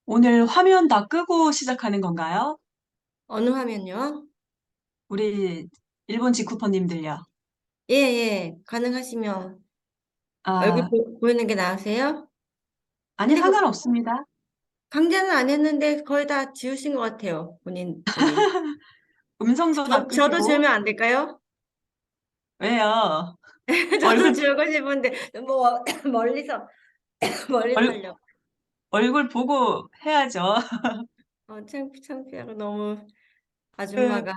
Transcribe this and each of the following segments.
오늘 화면 다 끄고 시작하는 건가요? 어느 화면요? 우리 일본 직쿠퍼님들요. 예, 예. 가능하시면 얼굴 아, 보이는 게 나으세요? 아니, 근데 그 상관없습니다. 강제는 안 했는데 거의 다 지우신 것 같아요. 본인들이. 음성도 다 저도 끄시고. 지우면 안 될까요? 왜요? 저도 얼굴, 지우고 싶은데 뭐 멀리서 멀리서 얼, 하려고. 얼굴 보고 해야죠. 창피하고 너무 그, 아줌마가.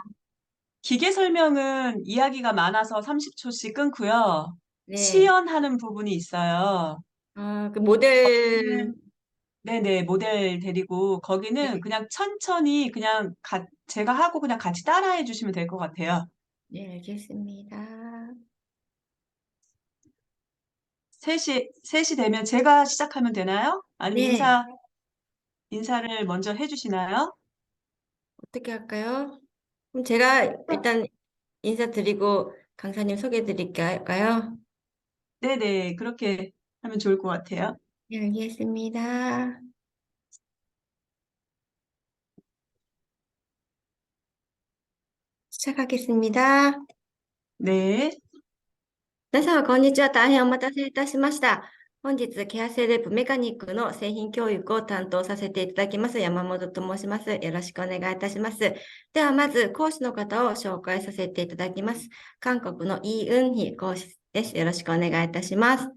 기계 설명은 이야기가 많아서 30초씩 끊고요. 네. 시연하는 부분이 있어요. 그 모델. 거기는, 네네, 모델 데리고, 거기는 네, 그냥 천천히 그냥 제가 하고 그냥 같이 따라해 주시면 될 것 같아요. 네, 알겠습니다. 3시 되면 제가 시작하면 되나요? 아니면 네. 인사를 먼저 해주시나요? 어떻게 할까요? 그럼 제가 일단 인사드리고 강사님 소개해 드릴까요? 네네, 그렇게 하면 좋을 것 같아요. 네, 알겠습니다. 시작하겠습니다. 네, 皆様、こんにちは。大変お待たせいたしました。本日、ケアセレブメカニックの製品教育を担当させていただきます。山本と申します。よろしくお願いいたします。では、まず、講師の方を紹介させていただきます。韓国のイ・ウンヒ講師です。よろしくお願いいたします。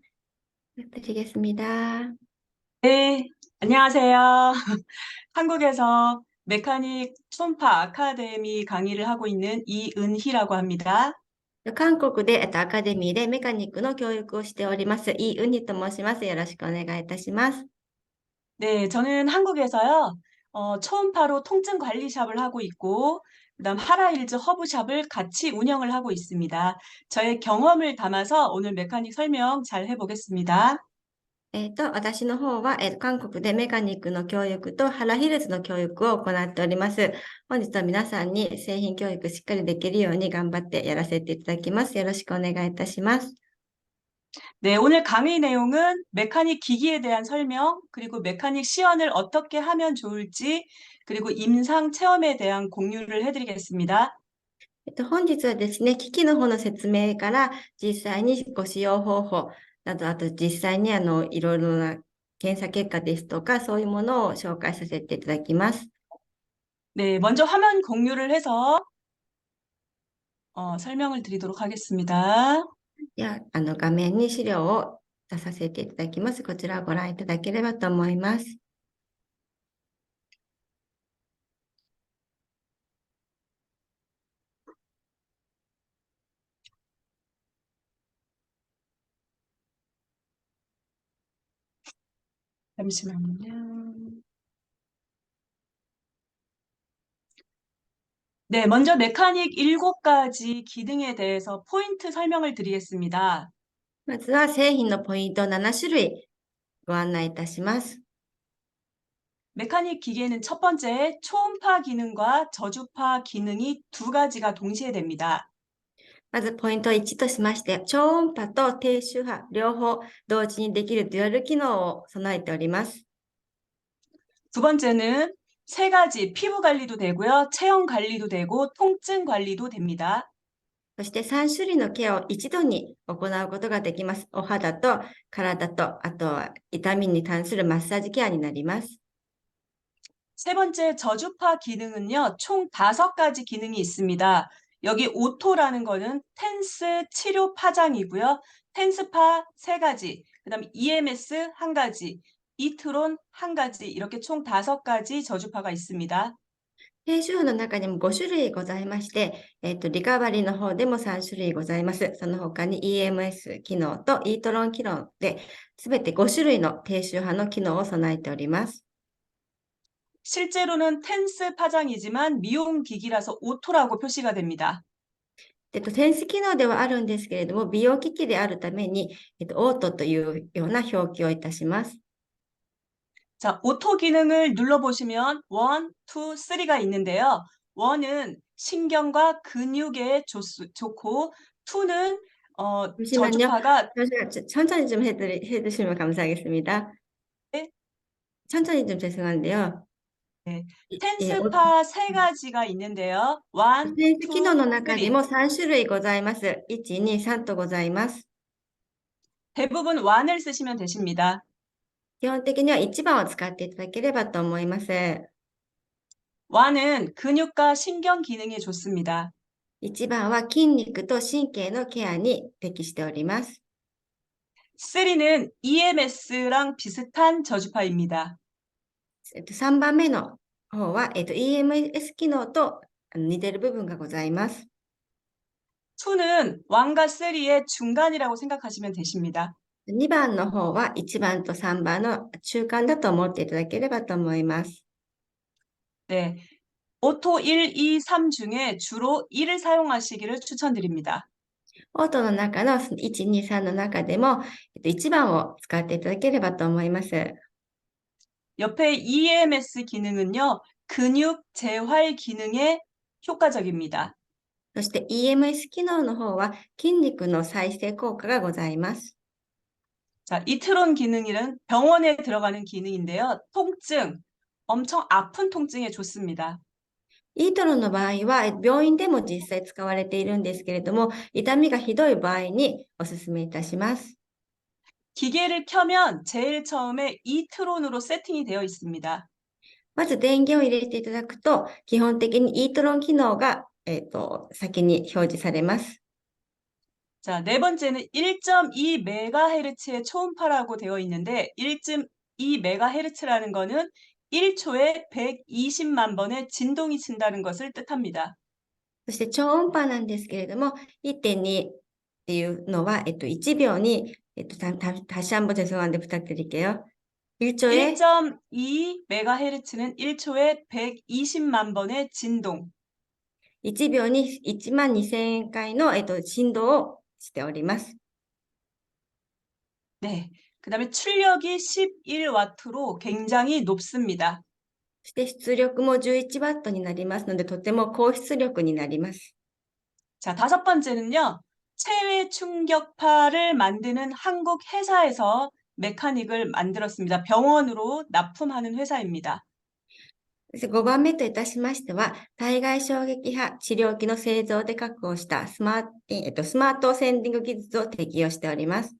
드리겠습니다. 네, 안녕하세요. 한국에서 메카닉 촌파 아카데미 강의를 하고 있는 이은희라고 합니다. 韓国で、アカデミーでメカニックの教育をしております。イ・ウンヒと申します。よろしくお願いいたします。네, 저는 한국에서요, 초음파로 통증 관리샵을 하고 있고, 그다음 하라힐즈 허브샵을 같이 운영을 하고 있습니다. 저의 경험을 담아서 오늘 메카닉 설명 잘 해보겠습니다. 私の方は、韓国でメカニックの教育とハラヒルズの教育を行っております。本日は皆さんに製品教育しっかりできるように頑張ってやらせていただきます。よろしくお願いいたします。네, 오늘 강의 내용은 메카닉 기기에 대한 설명, 그리고 메카닉 시연을 어떻게 하면 좋을지, 그리고 임상 체험에 대한 공유를 해드리겠습니다. 本日はですね、機器の方の説明から実際にご使用方法など、あと実際にいろいろな検査結果ですとか、そういうものを紹介させていただきます。네, 먼저 화면 공유를 해서 설명을 드리도록 하겠습니다. では、画面に資料を出させていただきます。こちらをご覧いただければと思います。잠시만요. 네, 먼저 메카닉 7가지 기능에 대해서 포인트 설명을 드리겠습니다. まずは製品のポイント7種類ご案内いたします。 메카닉 기계는 첫 번째 초음파 기능과 저주파 기능이 두 가지가 동시에 됩니다. まずポイント1としまして、超音波と低周波両方同時にできるデュアル機能を備えております。 두 번째는 세 가지 피부 관리도 되고요. 체형 관리도 되고 통증 관리도 됩니다. そして3種類のケアを一度に行うことができます。お肌と体と、あとは痛みに関するマッサージケアになります。 세 번째 저주파 기능은요. 총 5가지 기능이 있습니다. 여기 오토라는 거는 텐스 치료 파장이고요. 텐스파 3가지, 그다음 EMS 1가지, 이트론 1가지 이렇게 총 5가지 저주파가 있습니다. 低周波の中にも5種類ございまして、リカバリーの方でも3種類ございます。その他に EMS 機能とイートロン機能で、すべて5種類の低周波の機能を備えております。 실제로는 텐스 파장이지만 미용 기기라서 오토라고 표시가 됩니다. センス機能ではあるんですけれども、美容機器であるために、オートというような表記をいたします。 자, 오토 기능을 눌러보시면 1, 2, 3가 있는데요. 1은 신경과 근육에 좋고 2는 잠시만요. 저주파가 천천히 좀 해주시면 감사하겠습니다. 천천히 좀 죄송한데요. 네. お 텐스파 세 가지가 있는데요. 1, センス機能 2, の中で 3. も3種類ございます。1、2、3とございます。 대부분 1을 쓰시면 되십니다. 基本的には1番を使っていただければと思います。 1은 근육과 신경 기능에 좋습니다. 1番は筋肉と神経のケアに適しております。 3는 EMS랑 비슷한 저주파입니다. 3番目の方は、EMS 機能と似ている部分がございます。 2는 1과 3의 중간이라고 생각하시면 되십니다. 2番の方は1番と3番の中間だと思っていただければと思います。 네. 오토 1, 2, 3 중에 주로 1을 사용하시기를 추천드립니다. オートの中の1、2、3の中でも、1番を使っていただければと思います。 옆에 EMS 기능은요, 근육 재활 기능에 효과적입니다. そして EMS 機能の方は筋肉の再生効果がございます。 자, 이트론 기능은 병원에 들어가는 기능인데요. 통증, 엄청 아픈 통증에 좋습니다. イートロンの場合は病院でも実際使われているんですけれども、痛みがひどい場合にお勧めいたします。 기계를 켜면 제일 처음에 이트론으로 세팅이 되어 있습니다. まず電源を入れていただくと、基本的にイートロン機能が、先に表示されます。 자, 네 번째는 1.2MHz의 초음파라고 되어 있는데 1.2MHz라는 거는 1초에 120만 번의 진동이 친다는 것을 뜻합니다. そして超音波なんですけれども、1.2っていうのは、1秒に、다시 한번 죄송한데 부탁드릴게요. 1초에 1.2MHz는 1초에 120만 번의 진동. 1秒に1万2000回の、振動をしております。 네. 그다음에 출력이 11W로 굉장히 높습니다. そして出力も11ワットになりますので、とても高出力になります。 자, 다섯 번째는요. 체외 충격파를 만드는 한국 회사에서 메카닉을 만들었습니다. 병원으로 납품하는 회사입니다. そして5番目といたしましては、体外衝撃波治療器の製造で確保したスマートセンディング技術を適用しております。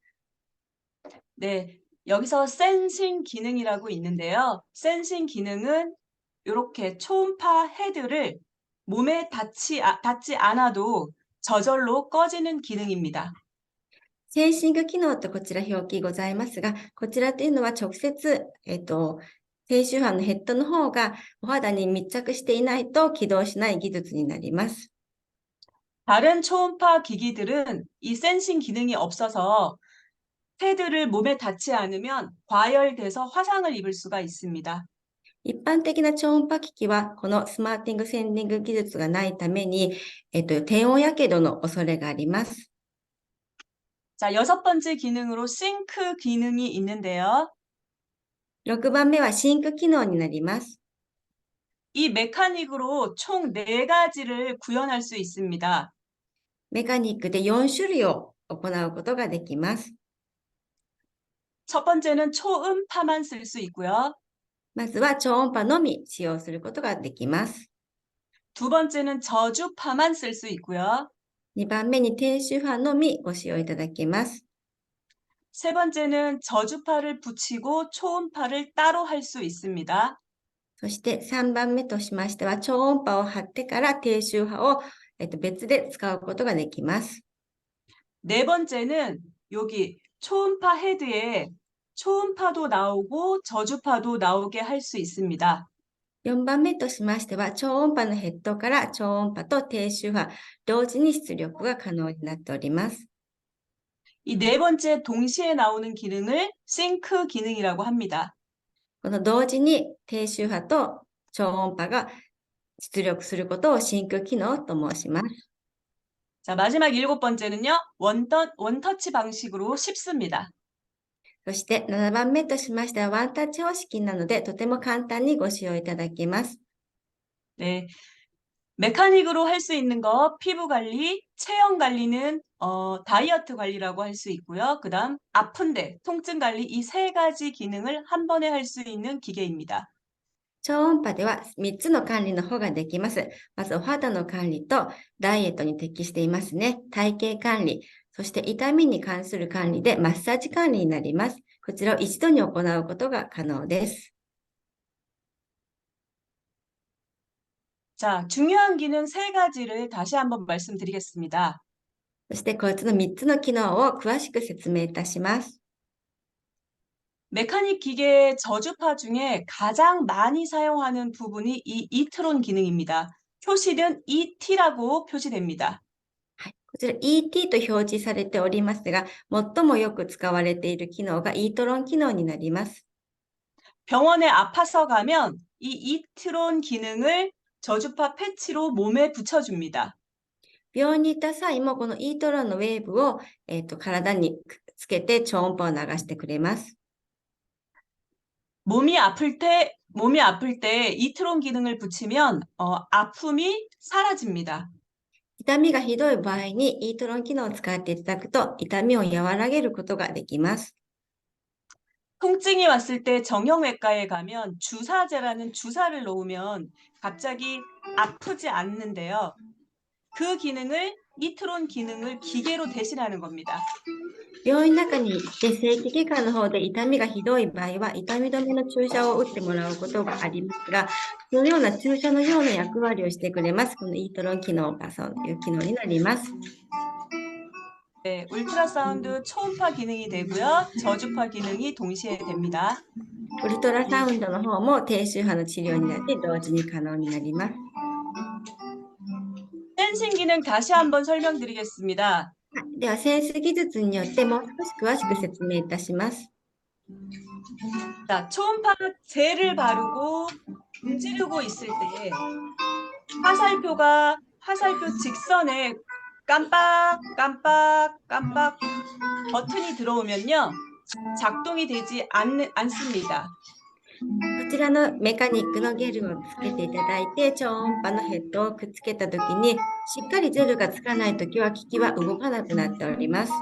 네, 여기서 센싱 기능이라고 있는데요. 센싱 기능은 이렇게 초음파 헤드를 몸에 닿지 않아도 저절로 꺼지는 기능입니다. センシング機能とこちら表記ございますが、こちらというのは直接、低周波のヘッドの方がお肌に密着していないと起動しない技術になります。 다른 초음파 기기들은 이 센싱 기능이 없어서 헤드를 몸에 닿지 않으면 과열돼서 화상을 입을 수가 있습니다. 一般的な超音波機器は、このスマーティングセンディング技術がないために、低温やけどの恐れがあります。 자, 여섯 번째 기능으로 싱크 기능이 있는데요. 6番目はシンク機能になります。 이 메카닉으로 총 4가지를 구현할 수 있습니다. メカニックで4種類を行うことができます。 첫 번째는 초음파만 쓸 수 있고요. まずは超音波のみ使用することができます。 두 번째는 저주파만 쓸 수 있고요. 2番目に低周波のみご使用いただけます。 세 번째는 저주파를 붙이고 초음파를 따로 할 수 있습니다. そして3番目としましては、超音波を貼ってから低周波を、別で使うことができます。 네 번째는 여기 초음파 헤드에 초음파도 나오고 저주파도 나오게 할 수 있습니다. 4番目としましては、超音波のヘッドから超音波と低周波、同時に出力が可能になっております。 이 네 번째 동시에 나오는 기능을 싱크 기능이라고 합니다. この同時に低周波と超音波が出力することをシンク機能と申します。 자, 마지막 일곱 번째는요. 원터치 방식으로 쉽습니다. そして7番目としましては、ワンタッチ方式なので、とても簡単にご使用いただけます。 네. 메카닉으로 할 수 있는 거 피부 관리, 체형 관리는 다이어트 관리라고 할 수 있고요. 그다음 아픈데 통증 관리 이 세 가지 기능을 한 번에 할 수 있는 기계입니다. 超音波では3つの管理の方ができます。まず、お肌の管理とダイエットに適していますね。体型管理、そして痛みに関する管理でマッサージ管理になります。こちらを一度に行うことが可能です。 자, 중요한 기능 세 가지를 다시 한번 말씀드리겠습니다. そして、こいつの3つの機能を詳しく説明いたします。 메카닉 기계의 저주파 중에 가장 많이 사용하는 부분이 이 이트론 기능입니다. 표시는 ET라고 표시됩니다. こちら ET と表示されておりますが、最もよく使われている機能が Eトロン機能になります。 병원에 아파서 가면 이 이트론 기능을 저주파 패치로 몸에 붙여줍니다. 病院に行った際も、この E トロンのウェーブを、体につけて超音波を流してくれます。 몸이 아플 때 이트론 기능을 붙이면 아픔이 사라집니다. 痛みがひどい場合に E トロン機能を使っていただくと、痛みを和らげることができます。 통증이 왔을 때 정형외과에 가면 주사제라는 주사를 놓으면 갑자기 아프지 않는데요. 그 기능을 이트론 기능을 기계로 대신하는 겁니다. 病院の中に行って正規機関の方で痛みがひどい場合は、痛み止めの注射を打ってもらうことがありますが、そのような注射のような役割をしてくれます。この E トロン機能がそういう機能になります。 네, 울트라사운드 초음파 기능이 되고요. 저주파 기능이 동시에 됩니다. ウルトラサウンドの方も低周波の治療になって同時に可能になります。 센싱 기능 다시 한번 설명드리겠습니다. では、センス技術によってもう少し詳しく説明いたします。 자, 초음파 젤을 바르고 문지르고 있을 때 화살표 직선에 깜빡 버튼이 들어오면요. 작동이 되지 않습니다. こちらのメカニックのゲルをつけていただいて、超音波のヘッドをくっつけたときに、しっかりジェルがつかないときは機器は動かなくなっております。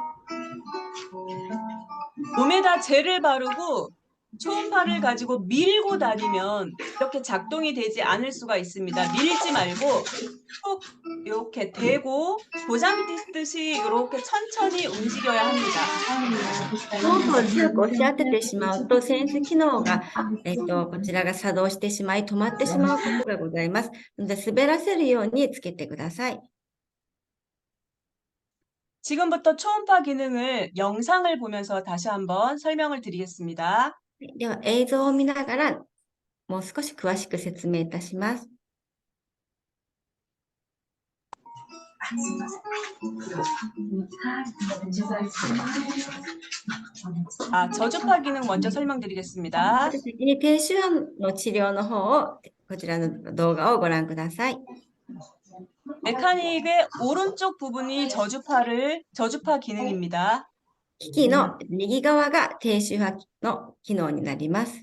몸에다 젤을 바르고 초음파를 가지고 밀고 다니면 이렇게 작동이 되지 않을 수가 있습니다. 밀지 말고 쭉 이렇게 대고 도장 듯이 이렇게 천천히 움직여야 합니다. 超音波を強く押し当ててしまうと、センス機能が、こちらが作動してしまい、止まってしまうことがございます。なので、滑らせるようにつけてください。 지금부터 초음파 기능을 영상을 보면서 다시 한번 설명을 드리겠습니다. では、映像を見ながら、もう少し詳しく説明いたします。 저주파 기능 먼저 설명드리겠습니다. 先に低周波の治療の方を、こちらの動画をご覧ください。 메카닉의 오른쪽 부분이 저주파 기능입니다. 機器の右側が低周波の機能になります。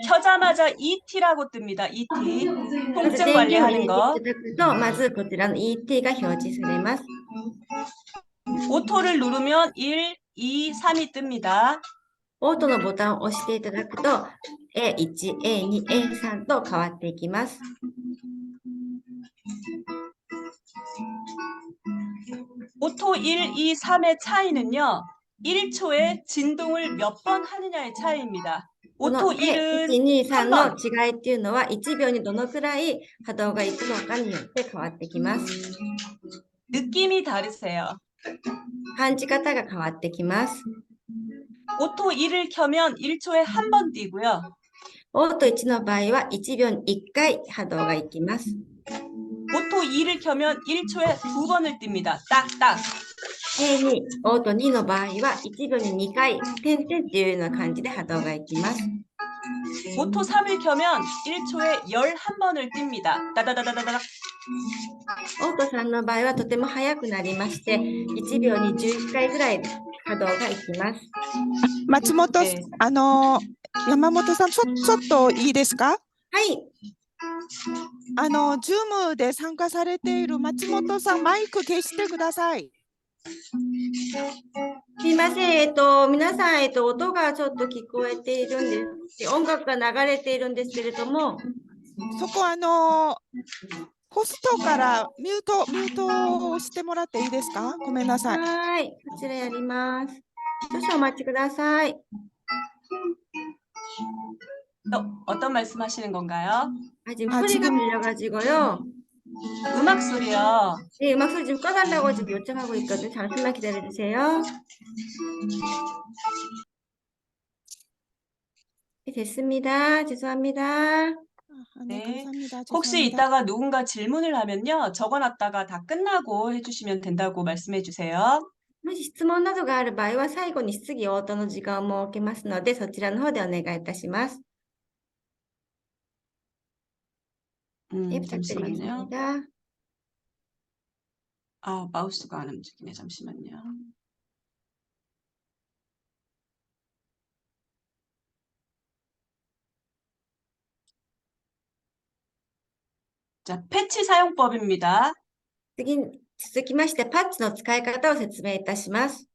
켜자마자 ET라고 뜹니다. ET. まず 통증 電源を入れ 관리하는 てい 거. ただくと、まずこちらの ET が表示されます。 오토를 누르면 1, 2, 3이 뜹니다. オートのボタンを押していただくと、A1、A2、A3 と変わっていきます。 오토 1, 2, 3의 차이는요. 1초에 진동을 몇 번 하느냐의 차이입니다. この 오토 1은 1、2、3の違いっていうのは、1秒にどのくらい波動がいくのかによって変わってきます。 느낌이 다르세요. 感じ方が変わってきます。 오토 1을 켜면 1초에 한 번 뛰고요. オート1の場合は1秒に1回波動がいきます。 오토 2를 켜면 1초에 두 번을 띱니다. 딱딱. A2、オート2の場合は1秒に2回、点々っていうような感じで波動がいきます。 오토 3을 켜면 1초에 11번을 띱니다. 따다다다다닥. オートさんの場合はとても速くなりまして、1秒に11回ぐらい稼働がいきます。松本、네. 山本さん、ちょっといいですか？はい。ズームで参加されている松本さん、マイク消してください。すいません。皆さん、音がちょっと聞こえているんです。音楽が流れているんですけれども、そこ、ホストからミュートをしてもらっていいですか？ごめんなさい。はい。こちらやります。少々お待ちください。 어떤 말씀하시는 건가요? 지금 아, 소리가 지금- 들려가지고요. 음악 소리요. 네, 음악 소리 좀 꺼달라고 지금 요청하고 있거든요. 잠시만 기다려주세요. 네, 됐습니다. 죄송합니다. 네, 네. 감사합니다. 혹시 죄송합니다. 이따가 누군가 질문을 하면요. 적어놨다가 다 끝나고 해주시면 된다고 말씀해 주세요. もし質問などがある場合は、最後に質疑応答の時間を設けますので、そちらの方でお願いいたします。네, 잠시만요. 부탁드리겠습니다. 아, 마우스가 안 움직이네. 잠시만요. 자, 패치 사용법입니다. 続きまして、パッチの使い方を説明いたします。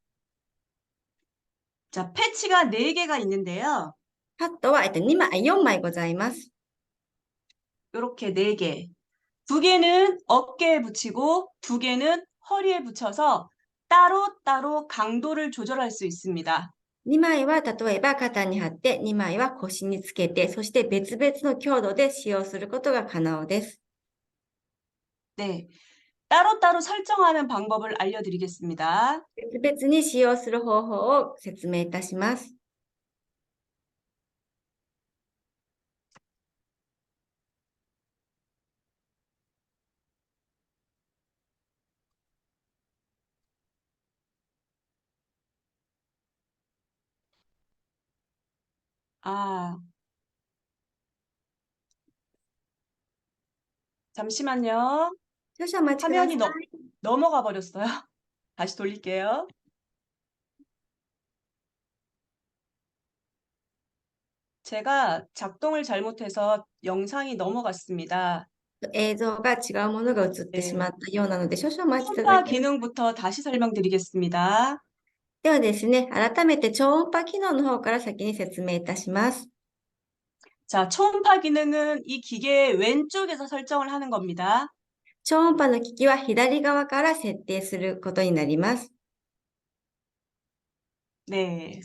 자, 패치가 4개가 있는데요. パッドは4枚ございます。 이렇게 4개. 2개는 어깨에 붙이고 2개는 허리에 붙여서 따로따로 강도를 조절할 수 있습니다. 2枚は例えば肩に貼って、2枚は腰につけて、そして別々の強度で使用することが可能です。 네. 따로따로 설정하는 방법을 알려드리겠습니다. 別々に使用する方法を説明いたします。 아, 잠시만요. 少々お待ちください。 화면이 넘어가 버렸어요. 다시 돌릴게요. 제가 작동을 잘못해서 영상이 넘어갔습니다. 映像が違うものが映ってしまったようなので、少々お待ちいただ 초음파 きます。 기능부터 다시 설명드리겠습니다. ではですね、改めて超音波機能の方から先に説明いたします。 자, 초음파 기능은 이 기계의 왼쪽에서 설정을 하는 겁니다. 超音波の機器は左側から設定することになります。 네.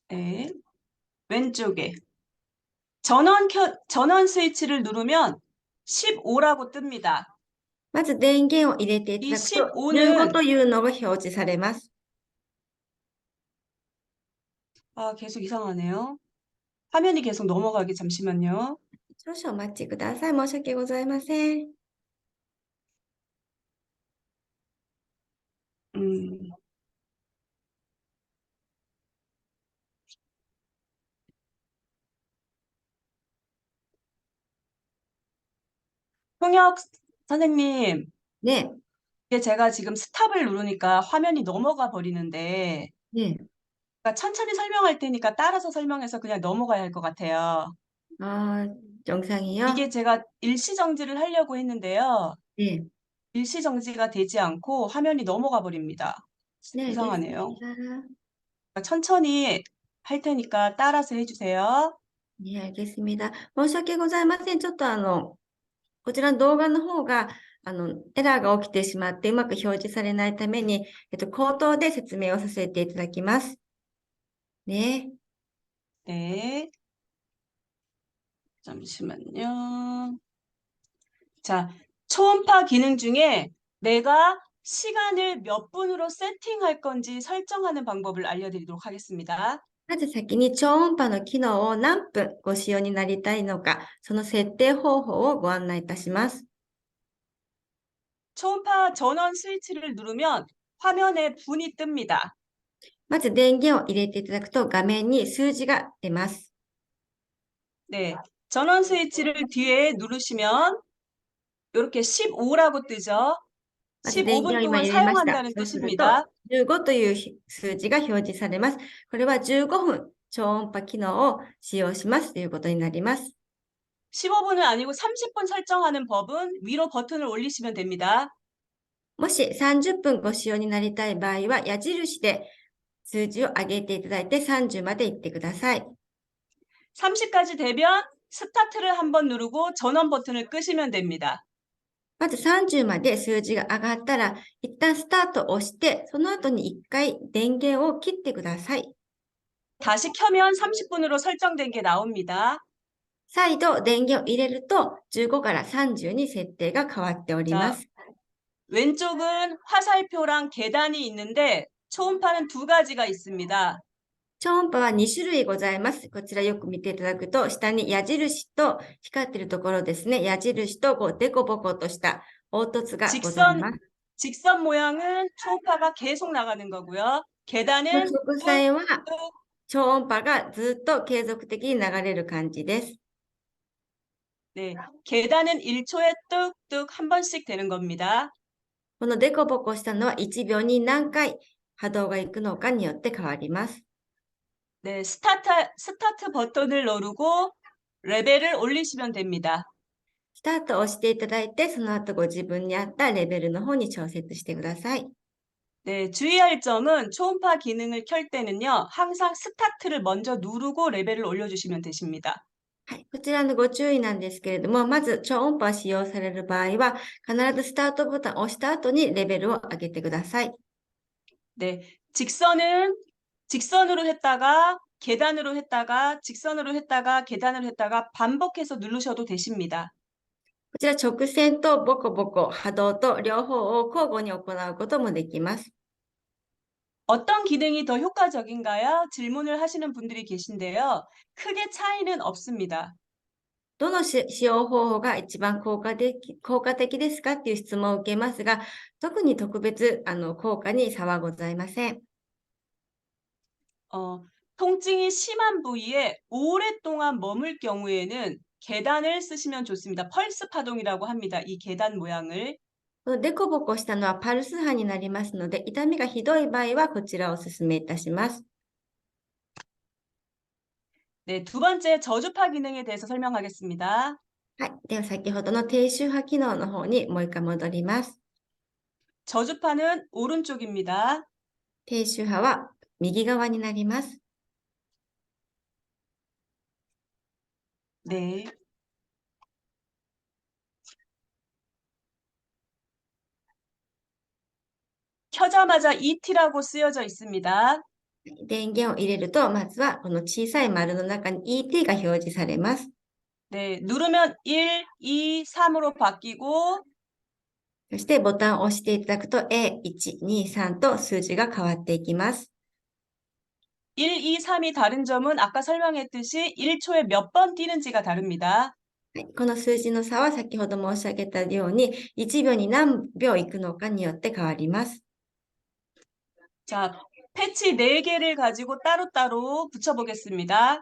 네. 왼쪽에. 전원 스위치를 누르면 15라고 뜹니다. まず電源を入れていただくと、 15는 15というのが表示されます。 아, 계속 이상하네요. 화면이 계속 넘어가게 잠시만요. 少々お待ちください。申し訳ございません。 홍역 선생님, ね 이게 제가 지금 스탑을 누르니까 화면이 넘어가 버리는데, え、ね 그러니까 천천히 설명할 테니까 따라서 설명해서 그냥 넘어가야 할 것 같아요. え。정상이요? 이게 제가 일시 정지를 하려고 했는데요. 네. 일시 정지가 되지 않고 화면이 넘어가 버립니다. 네, 이상하네요. 됐습니다. 천천히 할 테니까 따라서 해주세요. 네, 알겠습니다. 申し訳ございません。ちょっとこちらの動画の方が、エラーが起きてしまってうまく表示されないために、口頭で説明をさせていただきます。ね。 네. 잠시만요. 자, 초음파 기능 중에 내가 시간을 몇 분으로 세팅할 건지 설정하는 방법을 알려드리도록 하겠습니다. まず先に超音波の機能を何分ご使用になりたいのか、その設定方法をご案内いたします。 초음파 전원 스위치를 누르면 화면에 분이 뜹니다. まず電源を入れていただくと画面に数字が出ます。 네, 전원 스위치를 뒤에 누르시면 이렇게 15라고 뜨죠. まず電源 15분 を今 동안 入れました。 사용한다는 そうすると 뜻입니다. 15という数字が表示されます。これは15分超音波機能を使用しますということになります。 15분은 아니고 30분 설정하는 법은 위로 버튼을 올리시면 됩니다. もし30分ご使用になりたい場合は矢印で数字を上げていただいて30まで行ってください。 30까지 되면 스타트를 한번 누르고 전원 버튼을 끄시면 됩니다. まず30まで数字が上がったら、一旦スタートを押して、その後に1回電源を切ってください。 다시 켜면 30분으로 설정된 게 나옵니다. 再度電源を入れると、15から30に設定が変わっておりま 자, す。 왼쪽은 화살표랑 계단이 있는데 초음파는 두 가지가 있습니다. 超音波は2種類ございます。こちらよく見ていただくと、下に矢印と光っているところですね。矢印とこうデコボコとした凹凸がございます。 직선 모양은 초음파가 계속 나가는 거고요. この 계단은 直線は 뚝뚝 超音波がずっと継続的に流れる感じです。 네, 계단은 1초에 뚝뚝 한 번씩 되는 겁니다. このデコボコしたのは1秒に何回波動が行くのかによって変わります。 네, 스타트 버튼을 누르고 레벨을 올리시면 됩니다. スタートを押していただいて、その後ご自分に合ったレベルの方に調節してください。 네, 주의할 점은 초음파 기능을 켤 때는요, 항상 스타트를 먼저 누르고 레벨을 올려주시면 되십니다. はい、こちらのご注意なんですけれども、まず超音波を使用される場合は、必ずスタートボタンを押した後にレベルを上げてください。 네, 직선으로 했다가 계단으로 했다가 직선으로 했다가 계단으로 했다가 반복해서 누르셔도 되십니다. こちら直線とボコボコ、波動と両方を交互に行うこともできます。 어떤 기능이 더 효과적인가요? 질문을 하시는 분들이 계신데요. 크게 차이는 없습니다. どの使用方法が一番効果的ですかっていう質問を受けますが、特に特別効果に差はございません。 통증이 심한 부위에 오랫동안 머물 경우에는 계단을 쓰시면 좋습니다. 펄스 파동이라고 합니다. 이 계단 모양을. このデコボコしたのはパルス波になりますので、痛みがひどい場合はこちらをお勧めいたします。 네, 두 번째 저주파 기능에 대해서 설명하겠습니다. はい。では先ほどの低周波機能の方にもう一回戻ります。 저주파는 오른쪽입니다. 低周波は右側になります。 네. 켜자마자 ET라고 쓰여져 있습니다. 電源を入れると、まずはこの小さい丸の中に ET が表示されます。 네, 누르면 1, 2, 3으로 바뀌고 そしてボタンを押していただくと A1、2、3と数字が変わっていきます。 1, 2, 3이 다른 점은 아까 설명했듯이 1초에 몇 번 뛰는지가 다릅니다. はい、この数字の差は先ほど申し上げたように、1秒に何秒行くのかによって変わります。 자, 패치 4개를 가지고 따로따로 붙여보겠습니다.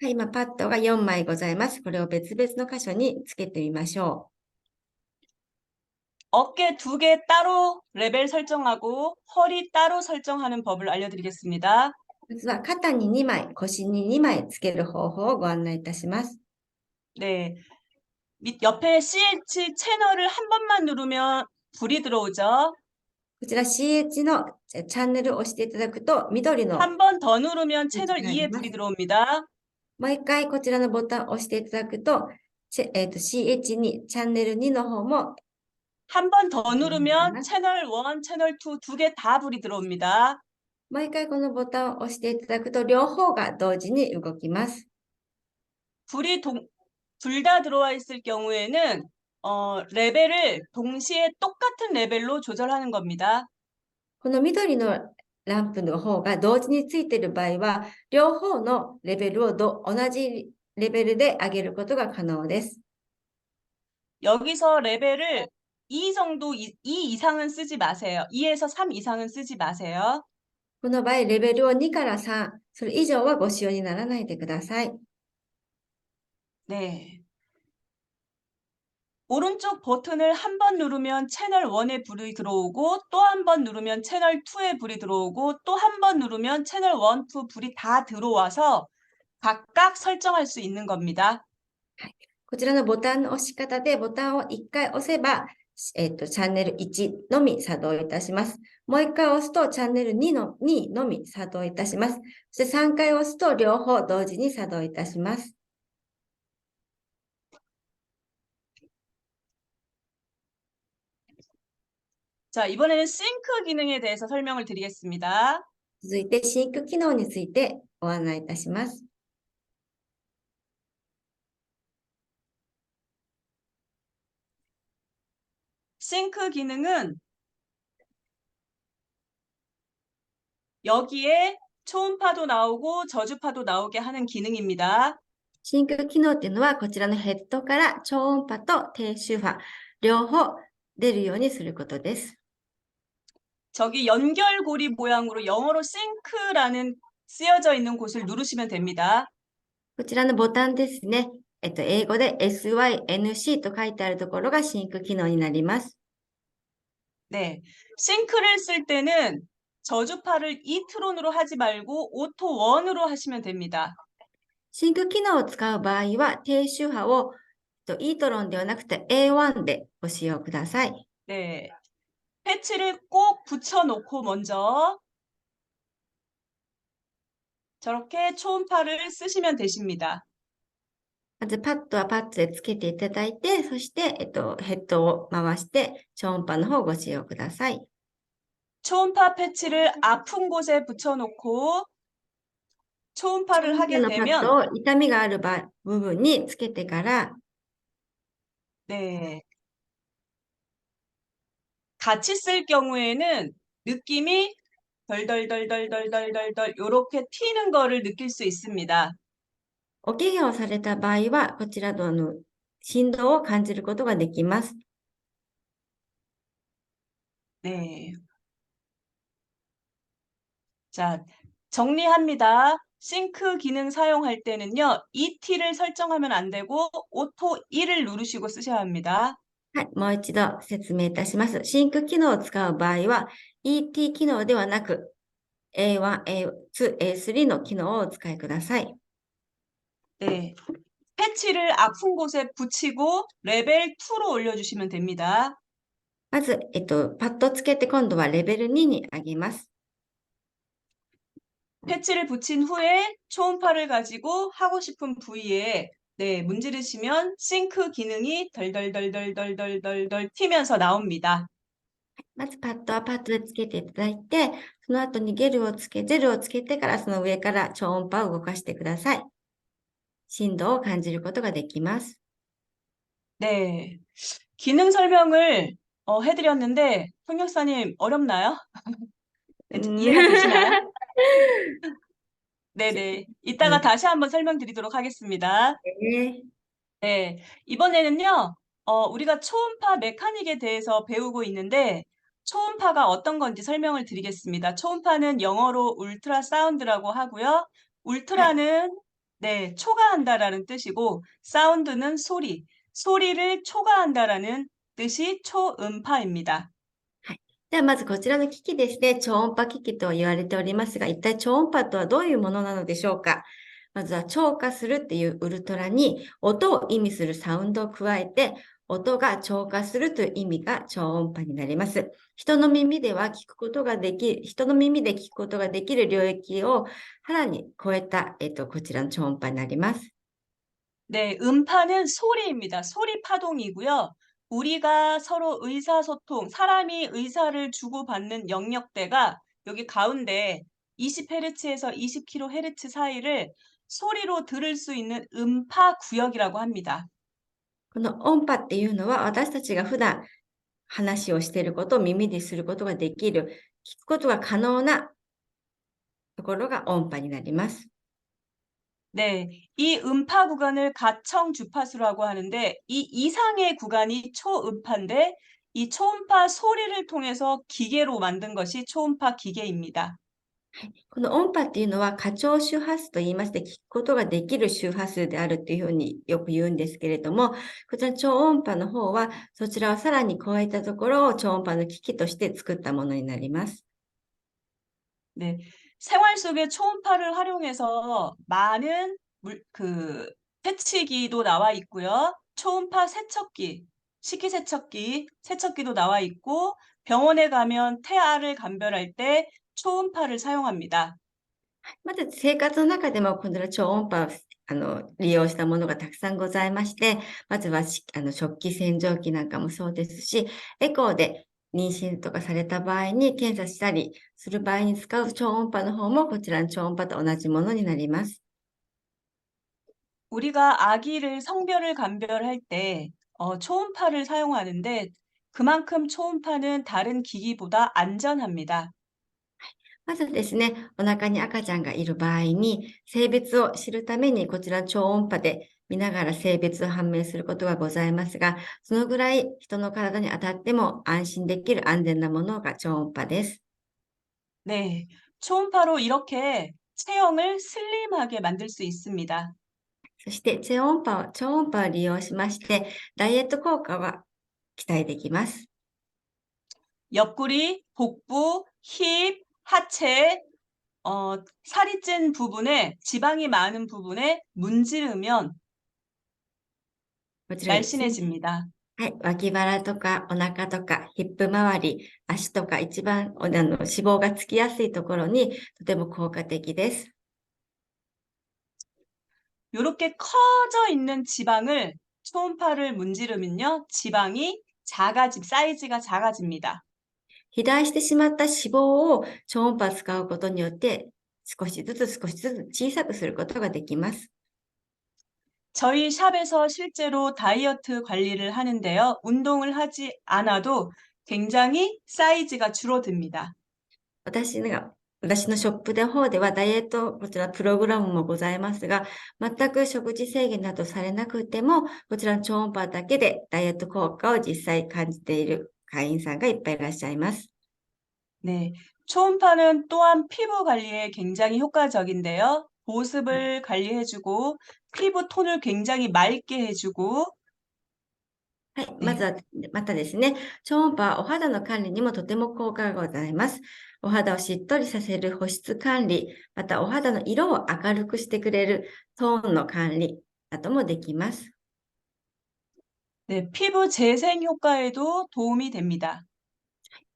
はい、今パッドが4枚ございます。これを別々の箇所につけてみましょ 어깨 2개 따로 레벨 설정하고 허리 따로 설정하는 법을 알려드리겠습니다. う。まずは肩に2枚、腰に2枚つける方法をご案内いたします。 네, 옆에 CH 채널을 한 번만 누르면 불이 들어오죠. こちら CH のチャンネルを押していただくと、緑の 한 번 더 누르면 채널 2에 불이 들어옵니다. もう一回こちらのボタンを押していただくと、CH2、チャンネル2の方も、 한 번 더 누르면 채널 1, 채널 2 두 개 다 불이 들어옵니다. もう一回このボタンを押していただくと、両方が同時に動きます。 불이 둘 다 들어와 있을 경우에는 레벨을 동시에 똑같은 레벨로 조절하는 겁니다. この緑のランプの方が同時についている場合は、両方のレベルを同じレベルで上げることが可能です。 여기서 레벨을 2 정도, 2 이상은 쓰지 마세요. 2에서 3 이상은 쓰지 마세요. この場合、レベルを2から3、それ以上はご使用にならないでください。 네. 오른쪽 버튼을 한 번 누르면 채널 1에 불이 들어오고 또 한 번 누르면 채널 2에 불이 들어오고 또 한 번 누르면 채널 1, 2 불이 다 들어와서 각각 설정할 수 있는 겁니다. こちらのボタンの押し方でボタンを1回押せば、チャンネル1のみ作動いたします。もう1回押すとチャンネル2のみ作動いたします。そして3回押すと両方同時に作動いたします。 자, 이번에는 싱크 기능에 대해서 설명을 드리겠습니다. 続いてシンク機能についてご案内いたします。 싱크 기능은 여기에 초음파도 나오고 저주파도 나오게 하는 기능입니다. シンク機能っていうのはこちらのヘッドから超音波と低周波両方出るようにすることです。 저기 연결고리 모양으로 영어로 싱크라는 쓰여져 있는 곳을 누르시면 됩니다. こちらのボタンですね。英語で SYNC と書いてあるところがシンク機能になります。 네, 싱크를 쓸 때는 저주파를 이트론으로 하지 말고 오토 원으로 하시면 됩니다. シンク機能を使う場合は低周波をイートロンではなくて A1 でご使用ください。 네, 패치를 꼭 붙여놓고 먼저 저렇게 초음파를 쓰시면 되십니다. まずパッドはパッドでつけていただいて、そして、ヘッドを回して超音波の方をご使用ください。 초음파 패치를 아픈 곳에 붙여놓고 초음파를 하게 のパッ 되면 ドを痛みがある部分につけてから、 네, 같이 쓸 경우에는 느낌이 덜덜덜덜덜덜덜 이렇게 튀는 거를 느낄 수 있습니다. お怪我をされた場合は、こちらの振動を感じることができます。 네. 자, 정리합니다. 싱크 기능 사용할 때는요, ET를 설정하면 안 되고 오토 1을 누르시고 쓰셔야 합니다. はい、もう一度説明いたします。シンク機能を使う場合は、ET 機能ではなく、A1、A2、A3 の機能をお使いください。 네. 패치를 아픈 곳에 붙이고 레벨 2로 올려주시면 됩니다. まず、パッドつけて今度はレベル2に上げます。 패치를 붙인 후에 초음파를 가지고 하고 싶은 부위에 네, 문지르시면 싱크 기능이 덜덜덜덜덜덜덜 튀면서 나옵니다. まずパッドはパッドでつけていただいて、その後にジェルをつけてからその上から超音波を動かしてください。振動を感じることができます。 네, 기능 설명을 해드렸는데 통역사님 어렵나요? 이해가 되시나요? 네네, 이따가 다시 한번 설명드리도록 하겠습니다. 네. 네, 이번에는요, 우리가 초음파 메카닉에 대해서 배우고 있는데, 초음파가 어떤 건지 설명을 드리겠습니다. 초음파는 영어로 울트라 사운드라고 하고요. 울트라는 네, 초과한다라는 뜻이고, 사운드는 소리, 소리를 초과한다라는 뜻이 초음파입니다. ではまずこちらの機器ですね、超音波機器と言われておりますが、一体超音波とはどういうものなのでしょうか。まずは超過するっていうウルトラに音を意味するサウンドを加えて、音が超過するという意味が超音波になります。人の耳で聞くことができる領域をさらに超えた、こちらの超音波になります。 네, 음파는 소리입니다. 소리 파동이고요. 우리가 서로 의사소통, 사람이 의사를 주고받는 영역대가 여기 가운데 20Hz에서 20kHz 사이를 소리로 들을 수 있는 음파 구역이라고 합니다. この音波っていうのは私たちが普段話をしていることを耳ですることができる、聞くことが可能なところが音波になります。 네, 이 음파 구간을 가청 주파수라고 하는데 이 이상의 구간이 초음파인데 이 초음파 소리를 통해서 기계로 만든 것이 초음파 기계입니다. この音波っていうのは過聴周波数と言いまして、聞くことができる周波数であるっていうふうによく言うんですけれども、こちら超音波の方は、そちらをさらに超えたところを超音波の機器として作ったものになります。 네. 생활 속에 초음파를 활용해서 많은 세치기도 나와 있고요. 초음파 세척기, 식기세척기, 세척기도 나와 있고 병원에 가면 태아를 감별할 때 초음파를 사용합니다. まず生活の中でもこの超音波を利用したものがたくさんございまして、まずは食器洗浄機なんかもそうですし、エコーで妊娠とかされた場合に検査したりする場合に使う超音波の方もこちらの超音波と同じものになります。 우리가 아기를 성별을 감별할 때 초음파를 사용하는데 그만큼 초음파는 다른 기기보다 안전합니다. まずですね、お腹に赤ちゃんがいる場合に、性別を知るためにこちら超音波で見ながら性別を判明することがございますが、そのぐらい人の体に当たっても安心できる安全なものが超音波です。 네, 초음파로 이렇게 체형을 슬림하게 만들 수 있습니다. そして超音波を利用しまして、ダイエット効果は期待できます。 옆구리, 복부, 힙, 하체, 살이 찐 부분에, 지방이 많은 부분에 문지르면 こちらですね。 날씬해집니다. はい。脇腹とかお腹とかヒップ周り、足とか一番脂肪がつきやすいところにとても効果的です。 이렇게 커져 있는 지방을 초음파를 문지르면요, 사이즈가 작아집니다. 肥大してしまった脂肪を超音波を使うことによって少しずつ小さくすることができます。 저희 샵에서 실제로 다이어트 관리를 하는데요. 운동을 하지 않아도 굉장히 사이즈가 줄어듭니다. 私のショップの方ではダイエット、こちらプログラムもございますが、全く食事制限などされなくても、こちらの超音波だけでダイエット効果を実際感じている会員さんがいっぱいいらっしゃいます。 네, 초음파는 또한 피부 관리에 굉장히 효과적인데요. 보습을 관리해주고 피부 톤을 굉장히 맑게 해주고 はい。まず 네, は、またですね、超音波はお肌の管理にもとても効果がございます。お肌をしっとりさせる保湿管理、またお肌の色を明るくしてくれるトーンの管理などもできます。 네, 피부 재생 효과에도 도움이 됩니다.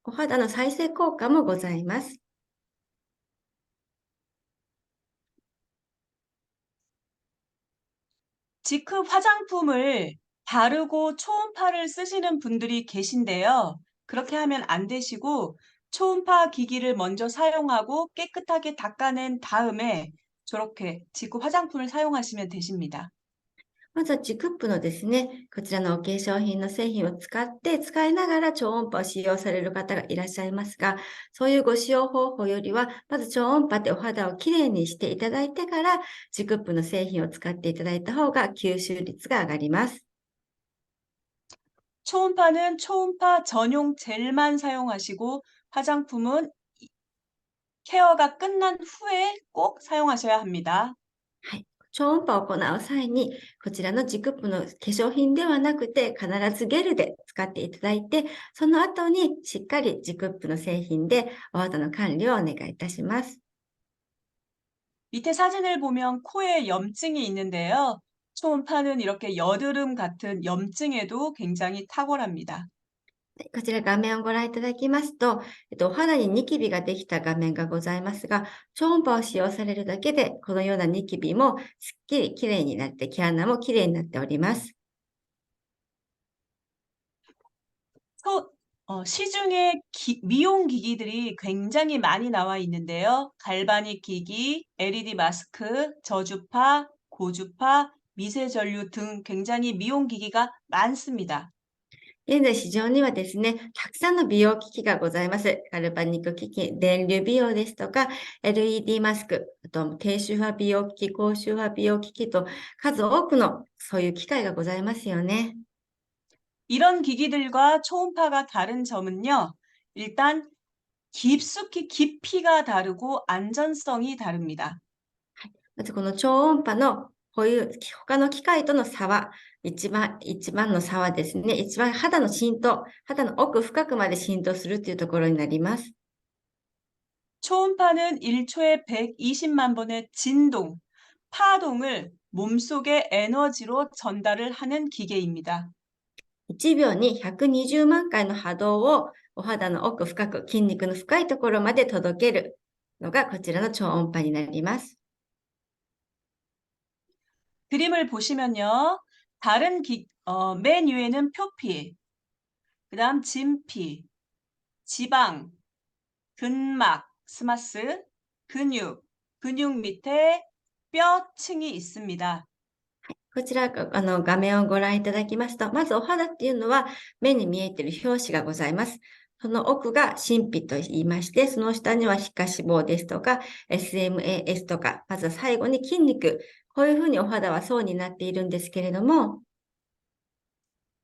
お肌の再生効果もございます。 직흡 화장품을 바르고 초음파를 쓰시는 분들이 계신데요. 그렇게 하면 안 되시고 초음파 기기를 먼저 사용하고 깨끗하게 닦아낸 다음에 저렇게 직흡 화장품을 사용하시면 되십니다. まずはチクップのですね、こちらのお化粧品の製品を使いながら超音波を使用される方がいらっしゃいますが、そういうご使用方法よりは、まず超音波でお肌をきれいにしていただいてから、チクップの製品を使っていただいた方が吸収率が上がります。 초음파는 초음파 전용 젤만 사용하시고 화장품은 케어가 끝난 후에 꼭 사용하셔야 합니다. はい。超音波を行う際に、こちらのチクップの化粧品ではなくて、必ずゲルで使っていただいて、その後にしっかりチクップの製品でお肌の管理をお願いいたします。 밑에 사진을 보면 코에 염증이 있는데요. 초음파는 이렇게 여드름 같은 염증에도 굉장히 탁월합니다. こちら画面をご覧いただきますと、お肌にニキビができた画面がございますが、超音波を使用されるだけで、このようなニキビもすっきりきれいになって、毛穴もきれいになっております。 시중에 미용 기기들이 굉장히 많이 나와 있는데요. 갈바닉 기기, LED 마스크, 저주파, 고주파, 미세전류 등 굉장히 미용 기기가 많습니다. 現在市場にはですね、たくさんの美容機器がございます。ガルバニック機器、電流美容ですとか、LED マスク、あと低周波美容機器、高周波美容機器と数多くのそういう機械がございますよね。 이런 기기들과 초음파가 다른 점은요. 일단 깊숙이 깊이가 다르고 안전성이 다릅니다. まずこの超音波のこういう他の機械との差は、一番の差はですね、一番肌の浸透、肌の奥深くまで浸透するというところになります。 초음파는 1초에 120만 번의 진동, 파동을 몸속의 에너지로 전달을 하는 기계입니다. 1秒に120万回の波動をお肌の奥深く、筋肉の深いところまで届けるのがこちらの超音波になります。 그림을 보시면요. 맨 위에는 표피, 그다음 진피, 지방, 근막, 스마스, 근육 밑에 뼈층이 있습니다. こちら、画面をご覧いただきますと、まずお肌っていうのは目に見えている表紙がございます。その奥が真皮と言いまして、その下には皮下脂肪ですとか、SMAS とか、まずは最後に筋肉。こういうふうにお肌は層になっているんですけれども、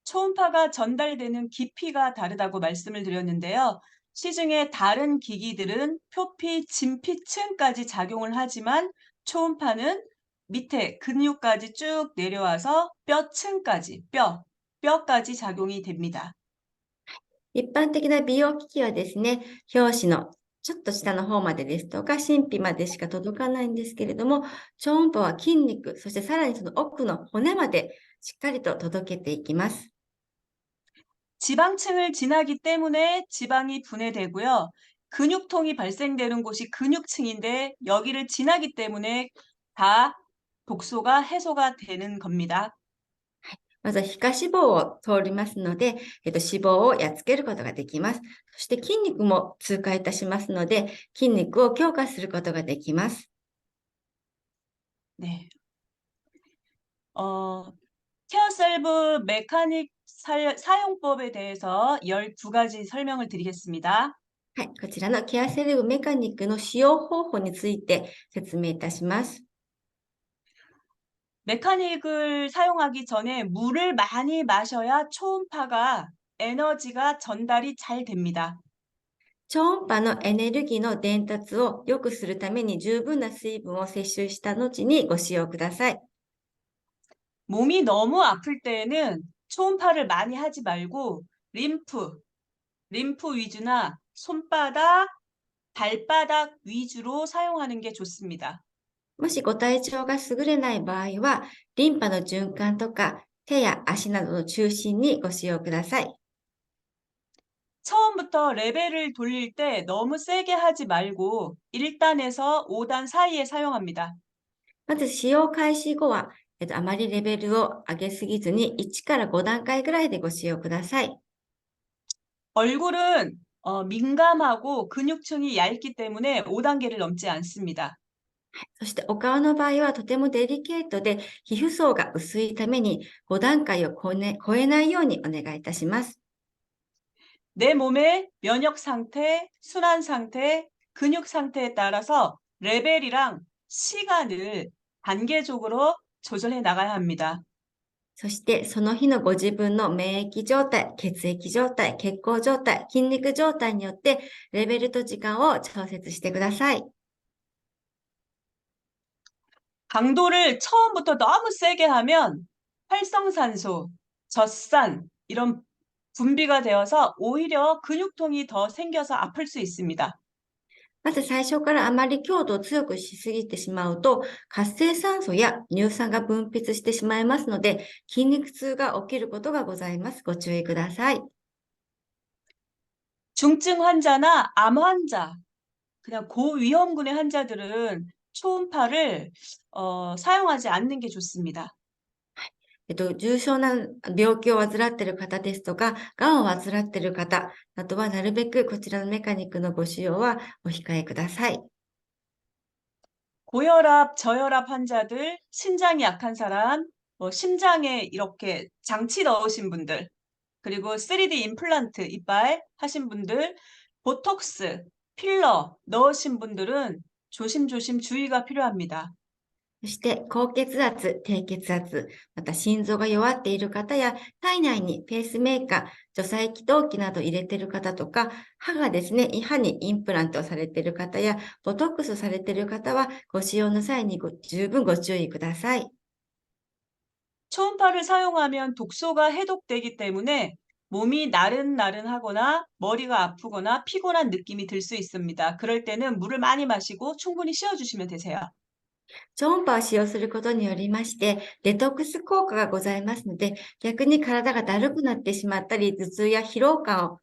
초음파가 전달되는 깊이가 다르다고 말씀을 드렸는데요. 시중에 다른 기기들은 표피, 진피층까지 작용을 하지만 초음파는 밑에 근육까지 쭉 내려와서 뼈까지 작용이 됩니다. 一般的な美容機器はですね、表紙のちょっと下の方までですとか、真皮までしか届かないんですけれども、超音波は筋肉、そしてさらにその奥の骨までしっかりと届けていきます。 지방층을 지나기 때문에 지방이 분해되고요. 근육통이 발생되는 곳이 근육층인데 여기를 지나기 때문에 다 독소가 해소가 되는 겁니다. まずは皮下脂肪を通りますので、脂肪をやっつけることができます。そして筋肉も通過いたしますので、筋肉を強化することができます。 네. 케어셀브 메카닉 사용법에 대해서 12가지 설명을 드리겠습니다. はい、こちらのケアセルブメカニックの使用方法について説明いたします。 메카닉을 사용하기 전에 물을 많이 마셔야 초음파가 에너지가 전달이 잘 됩니다. 超音波のエネルギーの伝達を良くするために十分な水分を摂取した後にご使用ください。 몸이 너무 아플 때에는 초음파를 많이 하지 말고 림프 위주나 손바닥, 발바닥 위주로 사용하는 게 좋습니다. もしご体調が優れない場合は、リンパの循環とか手や足などの中心にご使用ください。 처음부터 레벨을 돌릴 때 너무 세게 하지 말고 1단에서 5단 사이에 사용합니다. まず使用開始後は、あまりレベルを上げすぎずに1から5段階ぐらいでご使用ください。 얼굴은 민감하고 근육층이 얇기 때문에 5단계를 넘지 않습니다. そしてお顔の場合はとてもデリケートで皮膚層が薄いために5段階を超えないようにお願いいたします。 내 몸의 면역 상태, 순환 상태, 근육 상태에 따라서 레벨이랑 시간을 단계적으로 조절해 나가야 합니다. そしてその日のご自分の免疫状態、血液状態、血行状態、筋肉状態によってレベルと時間を調節してください。 강도를 처음부터 너무 세게 하면 활성산소, 젖산 이런 분비가 되어서 오히려 근육통이 더 생겨서 아플 수 있습니다. まず最初からあまり強度を強くしすぎてしまうと、活性酸素や乳酸が分泌してしまいますので、筋肉痛が起きることがございます。ご注意ください。 중증 환자나 암 환자, 그냥 고위험군의 환자들은 초음파를 사용하지 않는 게 좋습니다. 重症な病気を患っている方ですとか、がんを患っている方などはなるべくこちらのメカニックのご使用はお控えください。 고혈압, 저혈압 환자들, 신장이 약한 사람, 심장에 이렇게 장치 넣으신 분들, 그리고 3D 임플란트 이빨 하신 분들, 보톡스, 필러 넣으신 분들은 조심조심 주의가 필요합니다. そして、高血圧、低血圧、また心臓が弱っている方や、体内にペースメーカー、除細気動器など入れている方とか、歯がですね、歯にインプラントをされている方や、ボトックスされている方は、ご使用の際に十分ご注意ください。 초음파를 사용하면 독소가 해독되기 때문에 몸이 나른나른하거나 머리가 아프거나 피곤한 느낌이 들 수 있습니다. 그럴 때는 물을 많이 마시고 충분히 쉬어주시면 되세요. 超音波を使用することによりまして、デトックス効果がございますので、逆に体がだるくなってしまったり、頭痛や疲労感を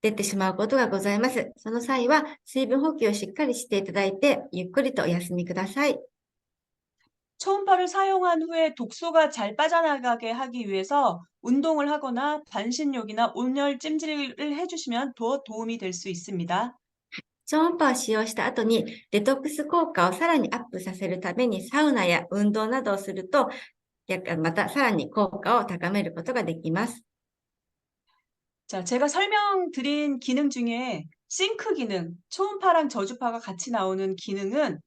出てしまうことがございます。その際は、水分補給をしっかりしていただいて、ゆっくりとお休みください。 초음파를 사용한 후에 독소가 잘 빠져나가게 하기 위해서 운동을 하거나 반신욕이나 온열 찜질을 해주시면 더 도움이 될 수 있습니다. 超音波を使用した後に、デトックス効果をさらにアップさせるために、サウナや運動などをすると、またさらに効果を高めることができます。 자, 제가 설명드린 기능 중에 싱크 기능, 초음파랑 저주파가 같이 나오는 기능은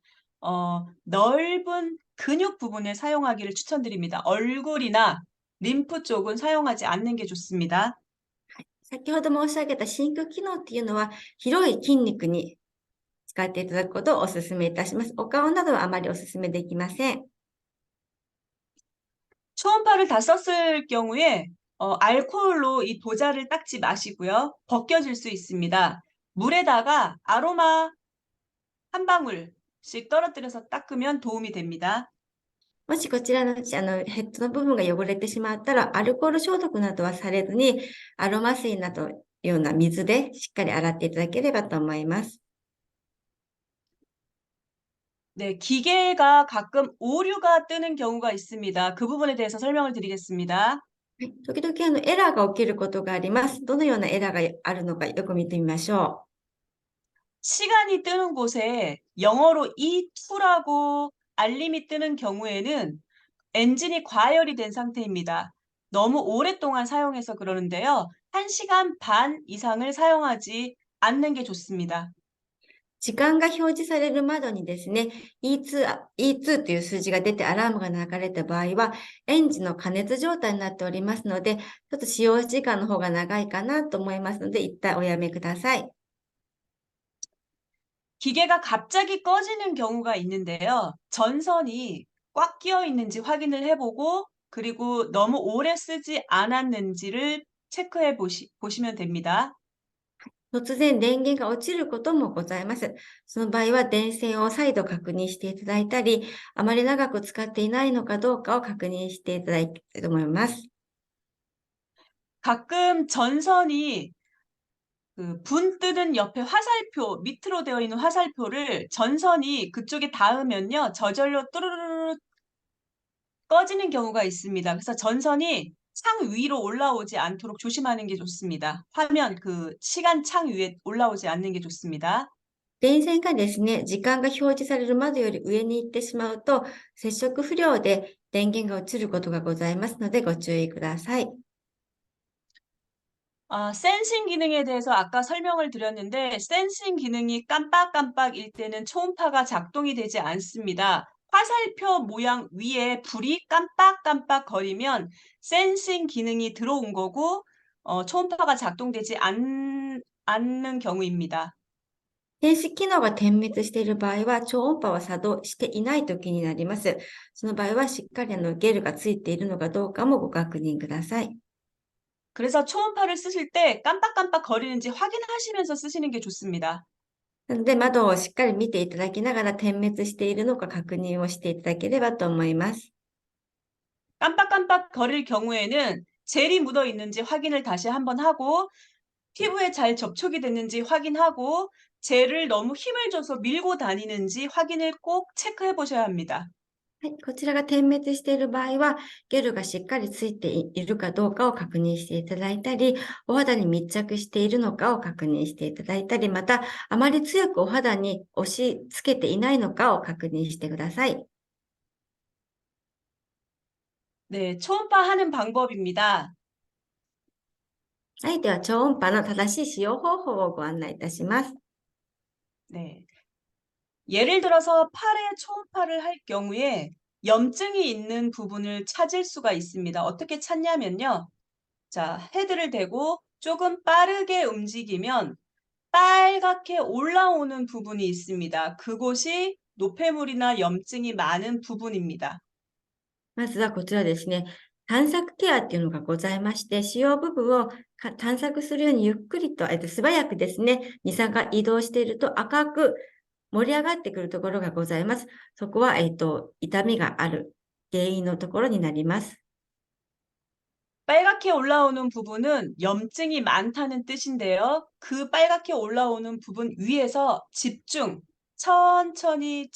넓은 근육 부분에 사용하기를 추천드립니다. 얼굴이나 림프 쪽은 사용하지 않는 게 좋습니다. 先ほど申し上げた真空機能っていうのは、広い筋肉に使っていただくことをお勧めいたします。お顔などはあまりお勧めできません。 초음파를 다 썼을 경우에 알코올로 이 도자를 닦지 마시고요. 벗겨질 수 있습니다. 물에다가 아로마 한 방울씩 떨어뜨려서 닦으면 도움이 됩니다. もしこちらのヘッドの部分が汚れてしまったら、アルコール消毒などはされずに、アロマ水などような水でしっかり洗っていただければと思います。 네, 기계가 가끔 오류가 뜨는 경우가 있습니다. 그 부분에 대해서 설명을 드리겠습니다. 時々エラーが起きることがあります。どのようなエラーがあるのかよく見てみましょ 시간이 뜨는 곳에 영어로 E2라고 알림이 뜨는 경우에는 엔진이 과열이 된 상태입니다. 너무 오랫동안 사용해서 그러는데요. 1시간 반 이상을 사용하지 않는 게 좋습니다. う。時間が表示される窓にですね、E2 という数字が出てアラームが流れた場合は、エンジンの加熱状態になっておりますので、ちょっと使用時間の方が長いかなと思いますので、一旦おやめください。 기계가 갑자기 꺼지는 경우가 있는데요. 전선이 꽉 끼어 있는지 확인을 해보고 그리고 너무 오래 쓰지 않았는지를 체크해 보시면 됩니다. 突然電源が落ちることもございます。その場合は電線を再度確認していただいたり、あまり長く使っていないのかどうかを確認していただきたいと思います。 가끔 전선이 분 뜨는 옆에 화살표, 밑으로 되어 있는 화살표를 전선이 그쪽에 닿으면요. 저절로 또르르르 꺼지는 경우가 있습니다. 그래서 전선이 창 위로 올라오지 않도록 조심하는 게 좋습니다. 화면 시간 창 위에 올라오지 않는 게 좋습니다. 電線がですね、時間が表示される窓より上に行ってしまうと、接触不良で電源が落ちることがございますのでご注意ください。 센싱 기능에 대해서 아까 설명을 드렸는데 센싱 기능이 깜빡깜빡일 때는 초음파가 작동이 되지 않습니다. 화살표 모양 위에 불이 깜빡깜빡 거리면 센싱 기능이 들어온 거고 초음파가 작동되지 않는 경우입니다. 電子機能が点滅している場合は、超音波は作動していないときになります。その場合はしっかりゲルがついているのかどうかもご確認ください。 그래서 초음파를 쓰실 때 깜빡깜빡 거리는지 확인하시면서 쓰시는 게 좋습니다. なので、窓をしっかり見ていただきながら点滅しているのか確認をしていただければと思います。 깜빡깜빡 거릴 경우에는 젤이 묻어 있는지 확인을 다시 한번 하고 피부에 잘 접촉이 됐는지 확인하고 젤을 너무 힘을 줘서 밀고 다니는지 확인을 꼭 체크해 보셔야 합니다. はい、こちらが点滅している場合は、ゲルがしっかりついているかどうかを確認していただいたり、お肌に密着しているのかを確認していただいたり、また、あまり強くお肌に押し付けていないのかを確認してください。 네, 초음파 하는 방법입니다. はい、では超音波の正しい使用方法をご案内いたします。 네. 예를 들어서 팔에 초음파를 할 경우에 염증이 있는 부분을 찾을 수가 있습니다. 어떻게 찾냐면요. 자, 헤드를 대고 조금 빠르게 움직이면 빨갛게 올라오는 부분이 있습니다. 그곳이 노폐물이나 염증이 많은 부분입니다. まずはこちらですね、探索ケアっていうのがございまして、主要部分を探索するようにゆっくりと、素早くですね、二酸化移動していると赤く盛り上がってくるところがございます。そこは、痛みがある原因のところになります。 빨갛게 올라오는 부분은 염증이 많다는 뜻인데요. 그 빨갛게 올라오는 부분 위에서 집중, 천천히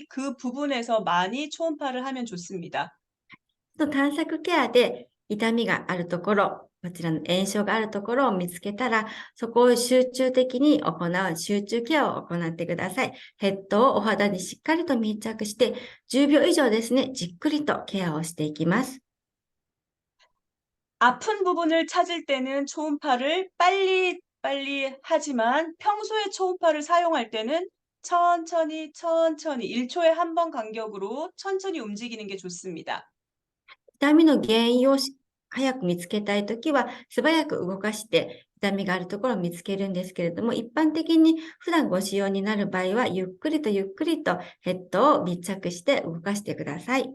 그 부분에서 많이 초음파를 하면 좋습니다. その探索ケアで痛みがあるところ、こちらの炎症があるところを見つけたら、そこを集中的に行う集中ケアを行ってください。ヘッドをお肌にしっかりと密着して、10秒以上ですね、じっくりとケアをしていきます。 아픈 부분을 찾을 때는 초음파를 빨리 하지만 평소에 초음파를 사용할 때는 천천히 1초에 한 번 간격으로 천천히 움직이는 게 좋습니다. 痛みの原因を早く見つけたいときは、素早く動かして痛みがあるところを見つけるんですけれども、一般的に普段ご使用になる場合は、ゆっくりとヘッドを密着して動かしてください。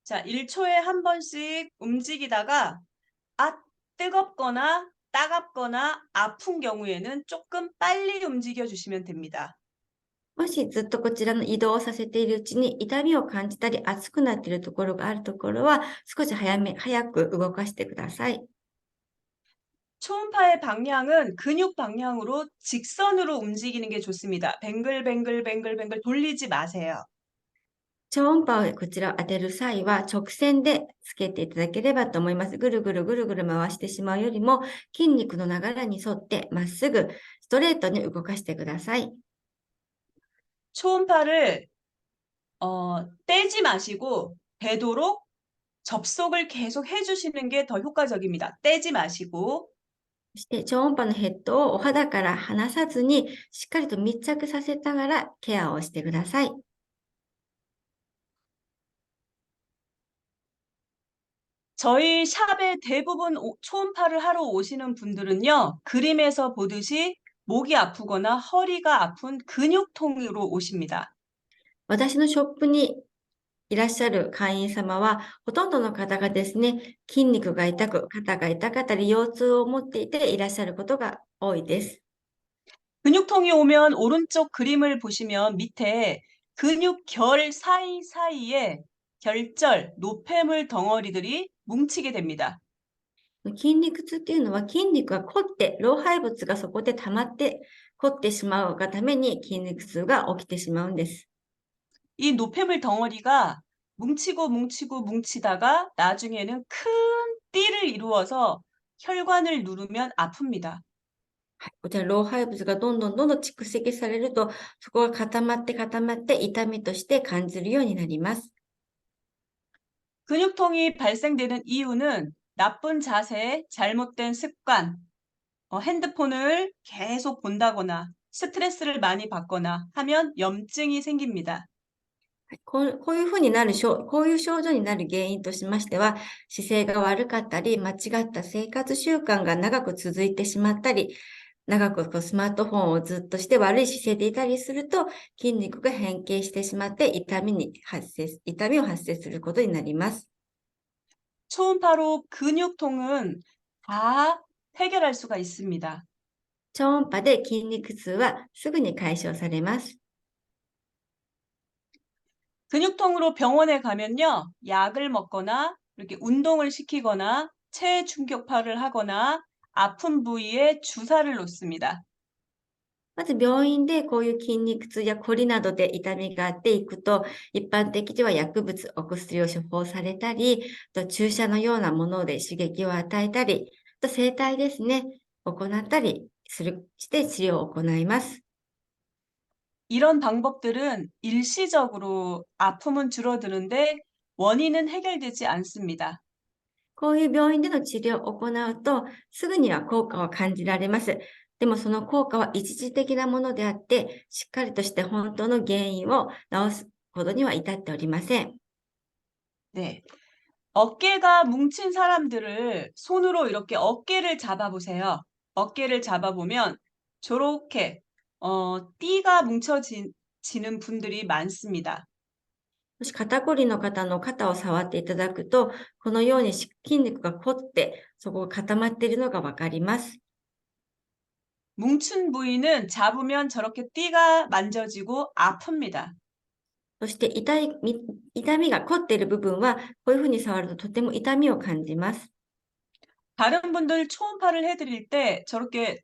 자, 1초에 한 번씩 움직이다가 뜨겁거나 따갑거나 아픈 경우에는 조금 빨리 움직여 주시면 됩니다. もしずっとこちらの移動をさせているうちに痛みを感じたり熱くなっているところがあるところは少し早く動かしてください。 초음파의 방향은 근육 방향으로 직선으로 움직이는 게 좋습니다. 뱅글뱅글 돌리지 마세요. 超音波をこちらを当てる際は直線でつけていただければと思います。ぐるぐる回してしまうよりも筋肉の流れに沿ってまっすぐストレートに動かしてください。 초음파를 떼지 마시고 되도록 접속을 계속 해주시는 게 더 효과적입니다. 떼지 마시고 そして超音波のヘッドをお肌から離さずにしっかりと密着させながらケアをしてください。 저희 샵에 대부분 초음파를 하러 오시는 분들은요, 그림에서 보듯이 목이 아프거나 허리가 아픈 근육통으로 오십니다. 私のショップにいらっしゃる会員様は、ほとんどの方がですね、筋肉が痛く、肩が痛かったり、腰痛を持っていていらっしゃることが多いです。 근육통이 오면 오른쪽 그림을 보시면 밑에 근육결 사이사이에 결절, 노폐물 덩어리들이 뭉치게 됩니다. 筋肉痛っていうのは筋肉が凝って、老廃物がそこで溜まって凝ってしまうがために筋肉痛が起きてしまうんです。 이 노폐물 덩어리가 뭉치다가 나중에는 큰 띠를 이루어서 혈관을 누르면 아픕니다. こちら老廃物がどんどん蓄積されると、そこが固まって痛みとして感じるようになります。 근육통이 발생되는 이유는 나쁜 자세, 잘못된 습관, 핸드폰을 계속 본다거나 스트레스를 많이 받거나 하면 염증이 생깁니다. こういうふうになるこういう症状になる原因としましては、姿勢が悪かったり、間違った生活習慣が長く続いてしまったり、長くスマートフォンをずっとして悪い姿勢でいたりすると、筋肉が変形してしまって痛みを発生することになります。 초음파로 근육통은 다 해결할 수가 있습니다. 超音波で筋肉痛はすぐに解消されます。 근육통으로 병원에 가면요, 약을 먹거나 이렇게 운동을 시키거나 체해 충격파를 하거나 아픈 부위에 주사를 놓습니다. まず病院でこういう筋肉痛やこりなどで痛みがあっていくと、一般的には薬物、お薬を処方されたり、注射のようなもので刺激を与えたり、整体ですね、行ったりして治療を行います。 이런 방법들은 일시적으로 아픔은 줄어드는데 원인은 해결되지 않습니다. こういう病院での治療を行うと、すぐには効果を感じられます。でもその効果は一時的なものであって、しっかりとして本当の原因を治すほどには至っておりません。 네. 어깨가 뭉친 사람들을 손으로 이렇게 어깨를 잡아보세요. 어깨를 잡아보면 저렇게 띠가 뭉쳐지는 분들이 많습니다. もし肩こりの方の肩を触っていただくと、このように筋肉が凝って、そこが固まっているのがわかります。 뭉친 부위는 잡으면 저렇게 띠가 만져지고 아픕니다. そして痛みが凝っている部分は、こういうふうに触るととても痛みを感じます。 다른 분들 초음파를 해드릴 때 저렇게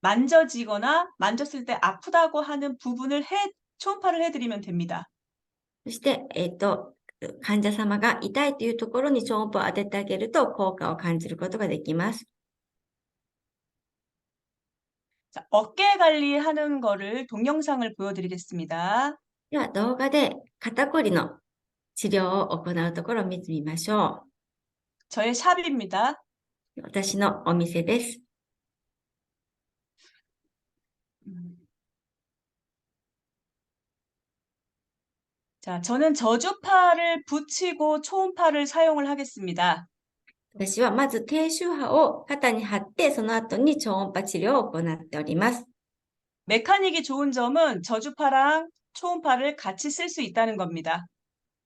만져지거나 만졌을 때 아프다고 하는 부분을 초음파를 해드리면 됩니다. そして、患者様が痛いというところに超音波を当ててあげると効果を感じることができます。 자, 어깨 관리하는 거를 동영상을 보여드리겠습니다. では動画で肩こりの治療を行うところを見てみましょ 저의 샵입니다. う。私のお店です。 자, 저는 저주파를 붙이고 초음파를 사용을 하겠습니다. 私はまず低周波を肩に貼って、その後に超音波治療を行っております。 메카닉이 좋은 점은 저주파랑 초음파를 같이 쓸 수 있다는 겁니다.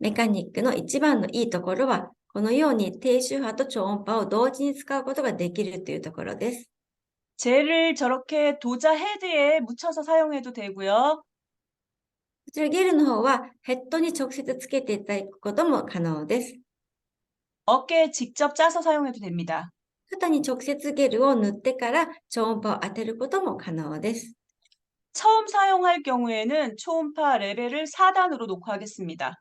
メカニックの一番のいいところは、このように低周波と超音波を同時に使うことができるというところです。 젤을 저렇게 도자 헤드에 묻혀서 사용해도 되고요. こちらゲルの方はヘッドに直接つけていただくことも可能です。 어깨에 직접 짜서 사용해도 됩니다. 肩に直接ゲルを塗ってから超音波を当てることも可能です。 처음 사용할 경우에는 초음파 레벨을 4단으로 놓고 하겠습니다.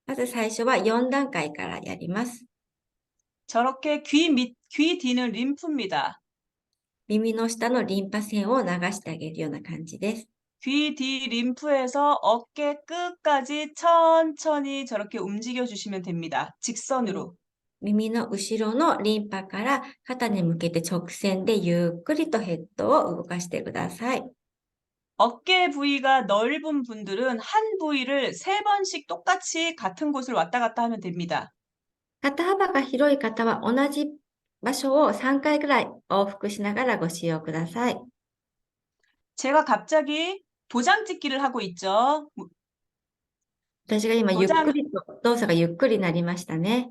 まず最初は4段階からやります。 저렇게 귀 뒤는 림프입니다. 耳の下のリンパ線を流してあげるような感じです。 귀 뒤 림프에서 어깨 끝까지 천천히 저렇게 움직여 주시면 됩니다. 직선으로. 耳の後ろのリンパから肩に向けて直線でゆっくりとヘッドを動かしてください。 어깨 부위가 넓은 분들은 한 부위를 3번씩 똑같이 같은 곳을 왔다 갔다 하면 됩니다. 肩幅が広い方は同じ場所を3回ぐらい往復しながらご使用ください。 제가 갑자기 도장 찍기를 하고 있죠. 私が今ゆっくりと動作がゆっくりになりましたね。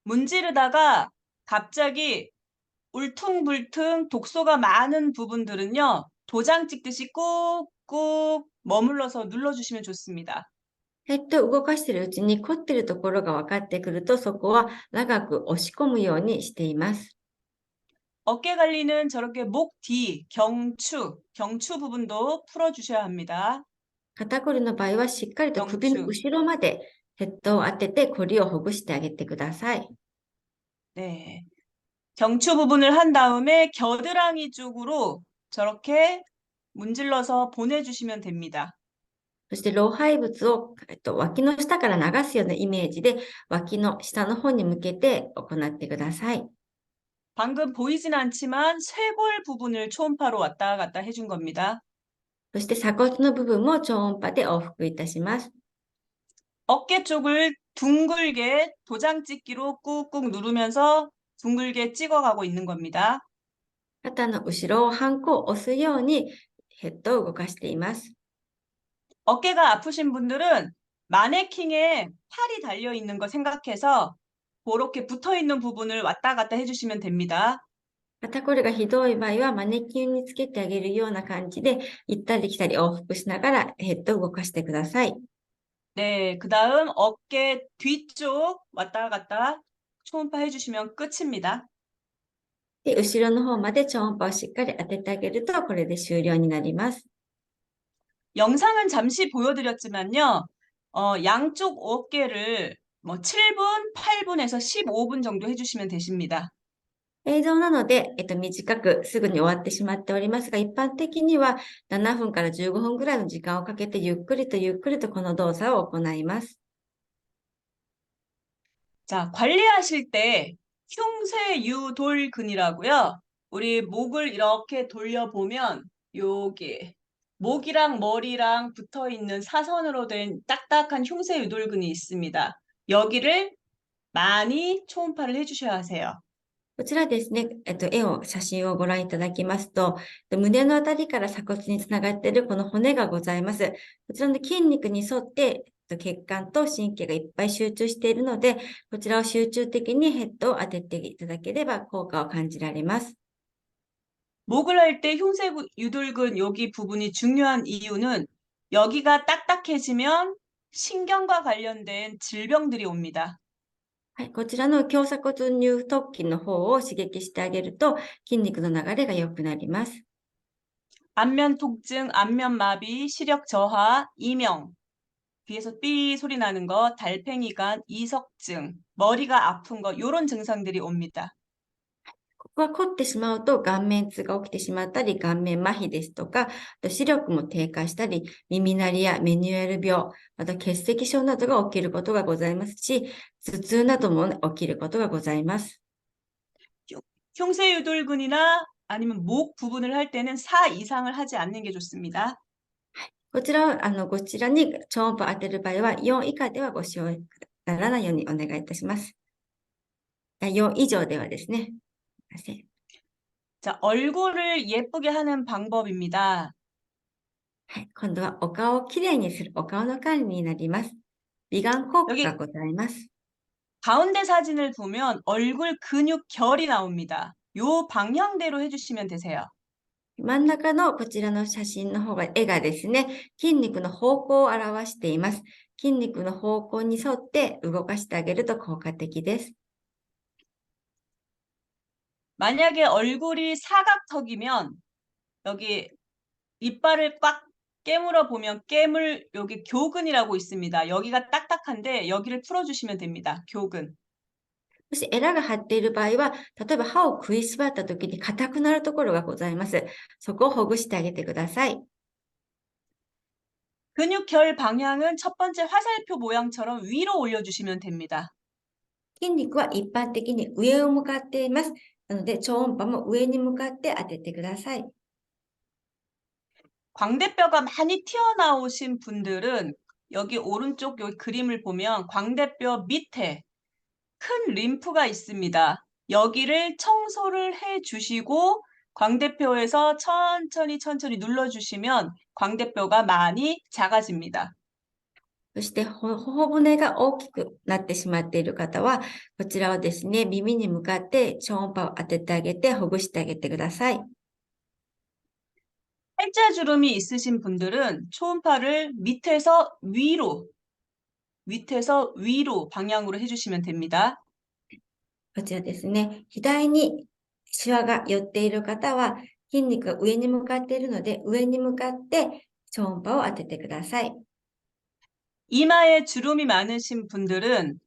문지르다가 갑자기 울퉁불퉁 독소가 많은 부분들은요. 도장 찍듯이 꾹꾹 머물러서 눌러주시면 좋습니다. ヘッドを動かしているうちに凝っているところが分かってくると、そこは長く押し込むようにしています。 어깨 관리는 저렇게 목 뒤, 경추 부분도 풀어주셔야 합니다. 肩こりの場合はしっかりと首の後ろまでヘッドを当ててこりをほぐしてあげてください。 네. 경추 부분을 한 다음에 겨드랑이 쪽으로 저렇게 문질러서 보내주시면 됩니다. そして老廃物を脇の下から流すようなイメージで脇の下の方に向けて行ってください。 방금 보이진 않지만 쇄골 부분을 초음파로 왔다 갔다 해준 겁니다. そして鎖骨の部分も超音波で往復いたします。 어깨 쪽을 둥글게 도장 찍기로 꾹꾹 누르면서 둥글게 찍어가고 있는 겁니다. 肩の後ろをハンコを押すようにヘッドを動かしています。 어깨가 아프신 분들은 마네킹에 팔이 달려있는 거 생각해서 그렇게 붙어있는 부분을 왔다 갔다 해주시면 됩니다. 肩こりがひどい場合はマネキンにつけてあげるような感じで行ったり来たり往復しながらヘッドを動かしてください。 네, 그 다음 어깨 뒤쪽 왔다 갔다 초음파 해주시면 끝입니다. で、後ろの方まで超音波をしっかり当ててあげるとこれで終了になります。 영상은 잠시 보여드렸지만요. 양쪽 어깨를 뭐 7분, 8분에서 15분 정도 해주시면 되십니다. 映像なので、短くすぐに終わってしまっておりますが、一般的には7分から15分ぐらいの時間をかけてゆっくりとゆっくりとこの動作を行います。 자, 관리하실 때 흉쇄유돌근이라고요. 우리 목을 이렇게 돌려보면 여기 목이랑 머리랑 붙어 있는 사선으로 된 딱딱한 흉쇄 유돌근이 있습니다. 여기를 많이 초음파를 해주셔야 하세요.こちらですね、写真をご覧いただきますと、胸のあたりから鎖骨につながっているこの骨がございます。こちらの筋肉に沿って、血管と神経がいっぱい集中しているので、こちらを集中的にヘッドを当てていただければ効果を感じられます。 목을 할 때 흉쇄 유돌근 여기 부분이 중요한 이유는 여기가 딱딱해지면 신경과 관련된 질병들이 옵니다. はい、こちらの狭鎖骨乳突起の方を刺激してあげると、筋肉の流れが良くなります。 안면 통증, 안면 마비, 시력 저하, 이명, 귀에서 삐 소리 나는 거, 달팽이관, 이석증, 머리가 아픈 거, 이런 증상들이 옵니다. ここが凝ってしまうと顔面痛が起きてしまったり、顔面麻痺ですとか、あと視力も低下したり、耳鳴りやメニュエル病、また結石症などが起きることがございますし、頭痛なども起きることがございます。 흉쇄 유돌근이나 아니면 목 부분을 할 때는 4 이상을 하지 않는 게 좋습니다. こちら、こちらに超音波を当てる場合は、4以下ではご使用ならないようにお願いいたします。4以上ではですね。すいません。 자, 얼굴을 예쁘게 하는 방법입니다. はい、今度はお顔をきれいにするお顔の管理になります。美顔効果 여기 がございます。 가운데 사진을 보면 얼굴 근육 결이 나옵니다. 요 방향대로 해주시면 되세요. 真ん中のこちらの写真の方が、絵がですね、筋肉の方向を表しています。筋肉の方向に沿って動かしてあげると効果的です。 만약에 얼굴이 사각턱이면 여기 이빨을 꽉 깨물어 보면 여기 교근이라고 있습니다. 여기가 딱딱한데 여기를 풀어주시면 됩니다. 교근. もしエラが張っている場合は、例えば歯を食いしばった時に硬くなるところがございます。そこをほぐしてあげてください。 근육 결 방향은 첫 번째 화살표 모양처럼 위로 올려주시면 됩니다. 筋肉は一般的に上を向かっています。なので、超音波も上に向かって当ててください。 광대뼈가 많이 튀어나오신 분들은 여기 오른쪽 여기 그림을 보면 광대뼈 밑에 큰 림프가 있습니다. 여기를 청소를 해 주시고 광대뼈에서 천천히 눌러주시면 광대뼈가 많이 작아집니다. そして、頬骨が大きくなってしまっている方は、こちらをですね、耳に向かって超音波を当ててあげて、ほぐしてあげてください。 팔자주름이 있으신 분들은 초음파를 밑에서 위로 방향으로 해주시면 됩니다. こちらですね、左にシワが寄っている方は、筋肉が上に向かっているので、上に向かって超音波を当ててください。 이마에 주름이 많으신 분들은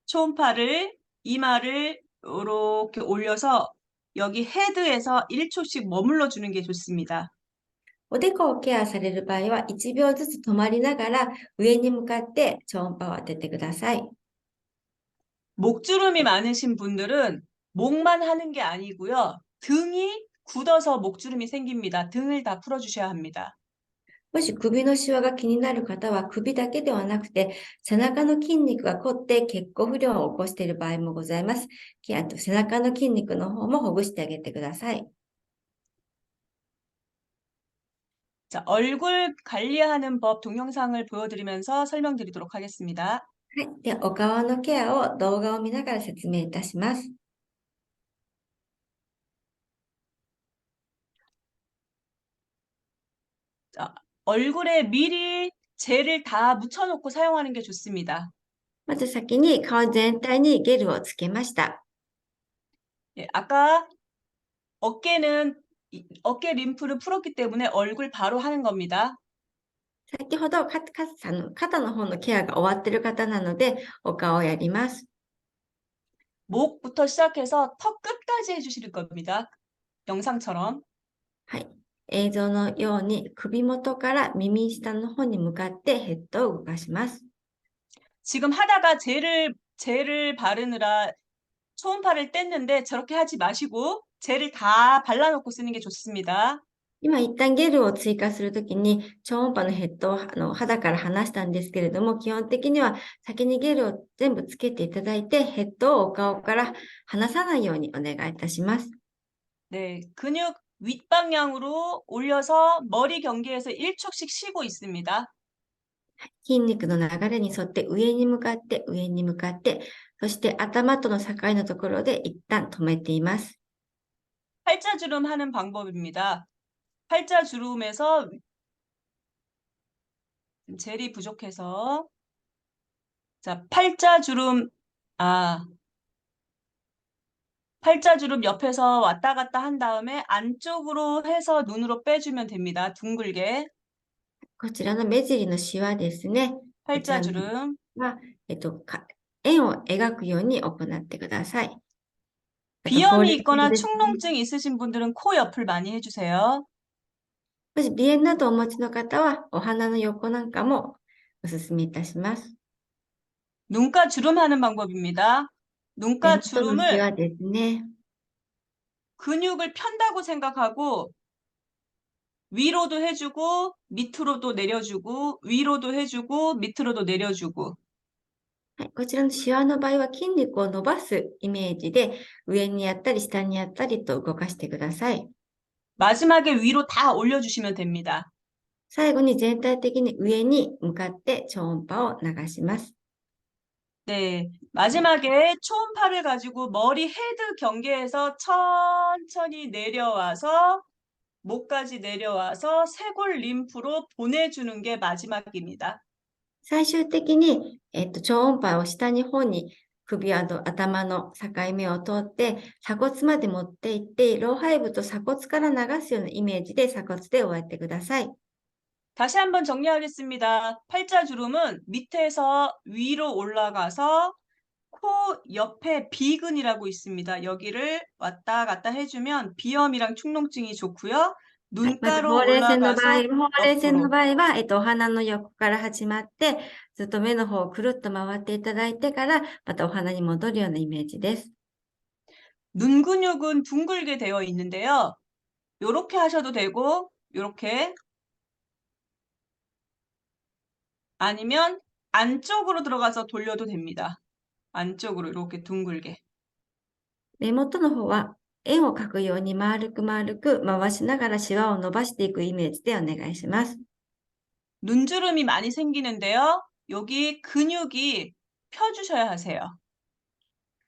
초음파를 이마를 이렇게 올려서 여기 헤드에서 1초씩 머물러 주는 게 좋습니다. おでこをケアされる場合は、1秒ずつ止まりながら、上に向かって超音波を当ててください。 목주름이 많으신 분들은 목만 하는 게 아니고요. 등이 굳어서 목주름이 생깁니다. 등을 다 풀어주셔야 합니다. もし首のシワが気になる方は、首だけではなくて、背中の筋肉が凝って血行不良を起こしている場合もございます。あと背中の筋肉の方もほぐしてあげてください。 자, 얼굴 관리하는 법 동영상을 보여드리면서 설명드리도록 하겠습니다. はい。で、お顔のケアを動画を見ながら説明いたします。 자, 얼굴에 미리 젤을 다 묻혀놓고 사용하는 게 좋습니다. まず先に顔全体にゲルをつけました。 예, 아까 어깨 림프를 풀었기 때문에 얼굴 바로 하는 겁니다. 先ほど肩の方のケアが終わっている方なので、お顔をやります。 목부터 시작해서 턱 끝까지 해주실 겁니다. 영상처럼. はい。映像のように首元から耳下の方に向かってヘッドを動かします。 지금 하다가 젤을 바르느라 초음파를 뗐는데 저렇게 하지 마시고 젤을 다 발라놓고 쓰는 게 좋습니다. 今一旦ゲルを追加するときに超音波のヘッドを肌から離したんですけれども、基本的には先にゲルを全部つけていただいて、ヘッドをお顔から離さないようにお願いいたします。 네, 근육 윗방향으로 올려서 머리 경계에서 1초씩 쉬고 있습니다. 筋肉の流れに沿って上に向かって、上に向かって、そして頭との境のところで一旦止めています。 팔자주름 하는 방법입니다. 팔자주름에서 젤이 부족해서 자, 팔자주름 옆에서 왔다 갔다 한 다음에 안쪽으로 해서 눈으로 빼주면 됩니다. 둥글게 こちらの目尻のシワですね。こちらの 팔자주름 は、円を描くように行ってください。あと、 비염이 法律 있거나 ですね。 축농증 있으신 분들은 코 옆을 많이 해주세요. もし鼻炎などをお持ちの方は、お鼻の横なんかもお勧めいたします。 눈가 주름 하는 방법입니다. 目 눈가 元のシ 주름을 ワですね。 근육을 편다고 생각하고 위로도 해주고 밑으로도 내려주고 위로도 해주고 밑으로도 내려주고 はい、こちらのシワの場合は筋肉を伸ばすイメージで、上にやったり下にやったりと動かしてください。 마지막에 위로 다 올려주시면 됩니다. 最後に全体的に上に向かって超音波を流します。 네, 마지막에 초음파를 가지고 머리 헤드 경계에서 천천히 내려와서 목까지 내려와서 쇄골 림프로 보내주는 게 마지막입니다. 最終的に、超音波を下に方に首頭の境目を通って鎖骨まで持っていって、老廃部と鎖骨から流すようなイメージで鎖骨で終わってください。 다시 한번 정리하겠습니다. 팔자주름은 밑에서 위로 올라가서 코 옆에 비근이라고 있습니다. 여기를 왔다 갔다 해주면 비염이랑 축농증이 좋고요. はい、まず 눈가로 ほうれい線の場合 올라가서 は、ほうれい線の 옆으로 場合は、お鼻の横から始まって、ずっと目の方をくるっと回っていただいてから、またお鼻に戻るようなイメージです。 눈 근육은 둥글게 되어 있는데요. 요렇게 하셔도 되고 요렇게 아니면 안쪽으로 들어가서 돌려도 됩니다. 안쪽으로 이렇게 둥글게. 目元の方は、円を描くように丸く丸く回しながらシワを伸ばしていくイメージでお願いします。 눈주름이 많이 생기는데요. 여기 근육이 펴주셔야 하세요.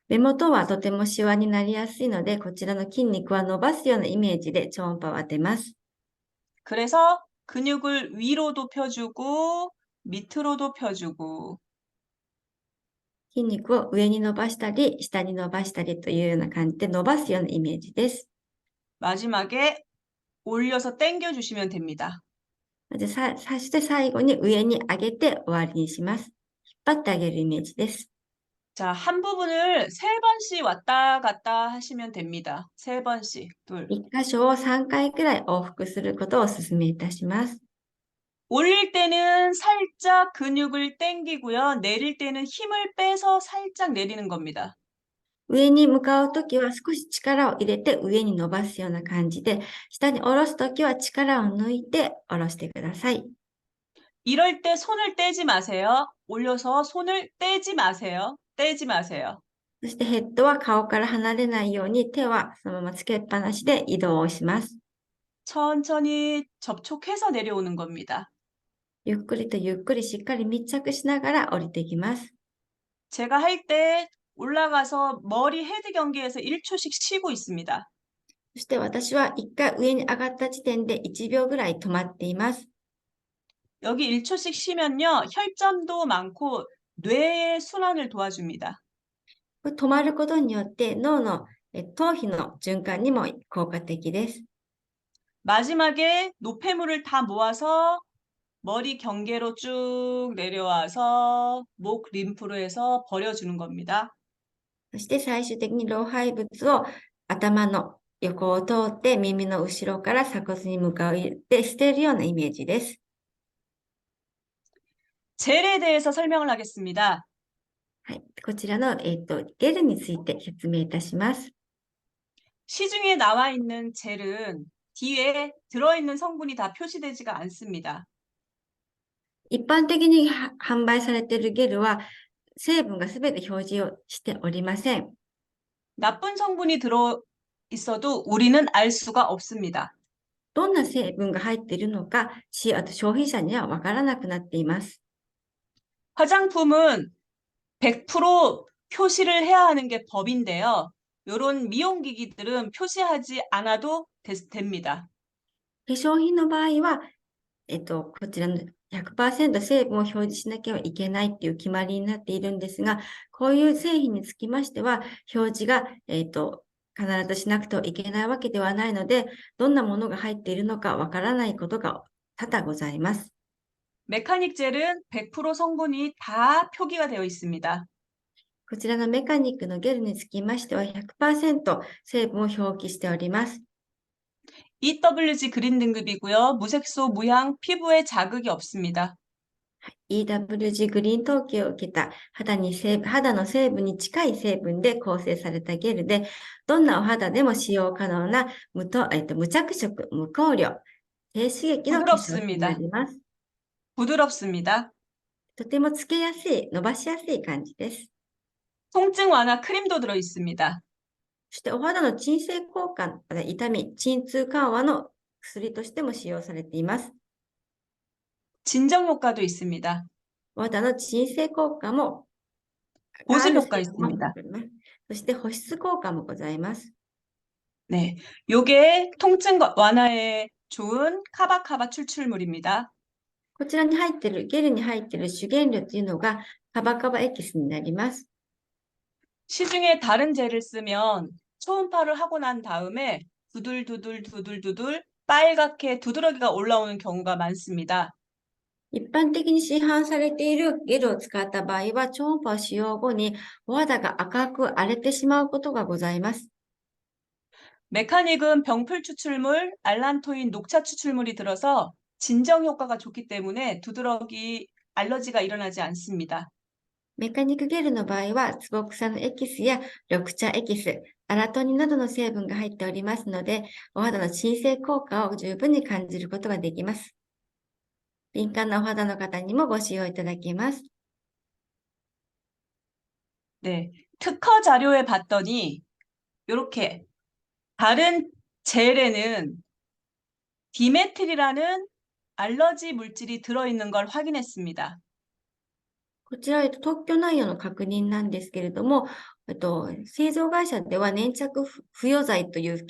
目元はとてもシワになりやすいので、こちらの筋肉は伸ばすようなイメージで超音波を当てます。 그래서 근육을 위로도 펴주고 밑으로도 펴주고 筋肉を上に伸ばしたり、下に伸ばしたりというような感じで伸ばすようなイメージです。 마지막에 올려서 당겨 주시면 됩니다. そして最後に上に上げて終わりにします。引っ張ってあげるイメージです。 자, 한 부분을 3번씩 왔다 갔다 하시면 됩니다. 3번씩, 둘. 一箇所を3回くらい往復することをお勧めいたします。 올릴 때는 살짝 근육을 당기고요. 내릴 때는 힘을 빼서 살짝 내리는 겁니다. 上に向かうときは少し力を入れて上に伸ばすような感じで、下に下ろすときは力を抜いて下ろしてください。 이럴 때 손을 떼지 마세요. 올려서 손을 떼지 마세요. 떼지 마세요. そしてヘッドは顔から離れないように手はそのままつけっぱなしで移動をします。 천천히 접촉해서 내려오는 겁니다. ゆっくりとゆっくりしっかり密着しながら降りていきます。 제가 할 때 올라가서 머리 헤드 경계에서 1초씩 쉬고 있습니다. そして私は一回上に上がった時点で1秒ぐらい止まっています。 여기 1초씩 쉬면요. 혈점도 많고 뇌의 순환을 도와줍니다. これ止まることによって脳の頭皮の循環にも効果的です。 마지막에 노폐물을 다 모아서 머리 경계로 쭉 내려와서 목 림프로 해서 버려주는 겁니다. そして最終的に老廃物を頭の横を通って耳の後ろから鎖骨に向かって捨てるようなイメージです。 젤에 대해서 설명을 하겠습니다. はい、こちらの、ゲルについて説明いたします。 시중에 나와 있는 젤은 뒤에 들어있는 성분이 다 표시되지가 않습니다. 一般的に販売されているゲルは、成分がすべて表示をしておりません。 나쁜 성분이 들어 있어도 우리는 알 수가 없습니다. どんな成分が入っているのか、あと消費者にはわからなくなっています。 화장품은 100% 표시를 해야 하는 게 법인데요. 이런 미용기기들은 표시하지 않아도 됩니다. 化粧品の場合は、こちらの100% 成分を表示しなければいけないっていう決まりになっているんですが、こういう製品につきましては、表示が、必ずしなくてはいけないわけではないので、どんなものが入っているのかわからないことが多々ございます。 메카닉 젤은 100% 성분이 다 표기가 되어 있습니다. こちらのメカニックのゲルにつきましては、100% 成分を表記しております。 EWG 그린 등급이고요. 무색소, 무향, 피부에 자극이 없습니다. EWG グリーン統計を受けた肌の成分に近い成分で構成されたゲルで、どんなお肌でも使用可能な無着色、無香料、低刺激の化粧品になります。 부드럽습니다. とてもつけやすい、伸ばしやすい感じです。 통증 완화 크림도 들어 있습니다. そしてお肌の鎮静効果、痛み、鎮痛緩和の薬としても使用されています。 진정 효과도 있습니다. お肌の鎮静効果も 보습 ある 효과 成分も 있습니다. あります。そして保湿効果もございます。 네, 요게 통증 완화에 좋은 카바카바 추출물입니다. こちらに入っている、ゲルに入っている主原料というのがカバカバエキスになります。 시중에 다른 젤을 쓰면 초음파를 하고 난 다음에 두들두들 빨갛게 두드러기가 올라오는 경우가 많습니다. 一般的に市販されているゲルを使った場合は、超音波使用後にお肌が赤く荒れてしまうことがございます。 메카닉은 병풀 추출물, 알란토인, 녹차 추출물이 들어서 진정 효과가 좋기 때문에 두드러기 알러지가 일어나지 않습니다. メカニックゲルの場合は、ツボクサのエキスや緑茶エキス、アラトニンなどの成分が入っておりますので、お肌の鎮静効果を十分に感じることができます。敏感なお肌の方にもご使用いただけます。 네, 특허 자료에 봤더니 이렇게 다른 젤에는 디메틸이라는 알러지 물질이 들어있는 걸 확인했습니다. こちらは、特許内容の確認なんですけれども、製造会社では粘着付与剤という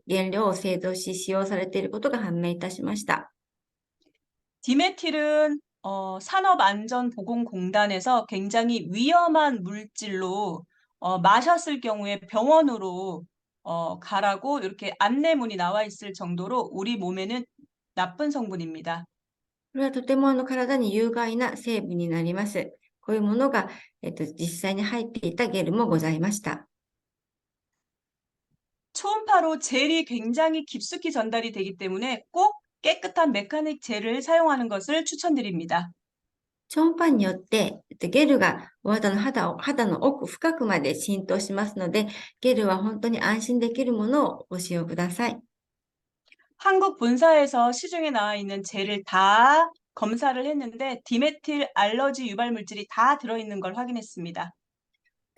原料を製造し使用されていることが判明いたしました。 디메틸은 산업안전보건공단에서 굉장히 위험한 물질로 마셨을 경우에 병원으로 가라고 이렇게 안내문이 나와 있을 정도로 우리 몸에는 나쁜 성분입니다. これはとても体に有害な成分になります。こういうものが、実際に入っていたゲルもございました。 초음파로 젤이 굉장히 깊숙이 전달이 되기 때문에 꼭 깨끗한 메카닉 젤을 사용하는 것을 추천드립니다. 超音波によって、ゲルがお肌の奥深くまで浸透しますので、ゲルは本当に安心できるものをご使用ください。 한국 본사에서 시중에 나와 있는 젤을 다 검사를 했는데 디메틸 알러지 유발 물질이 다 들어있는 걸 확인했습니다.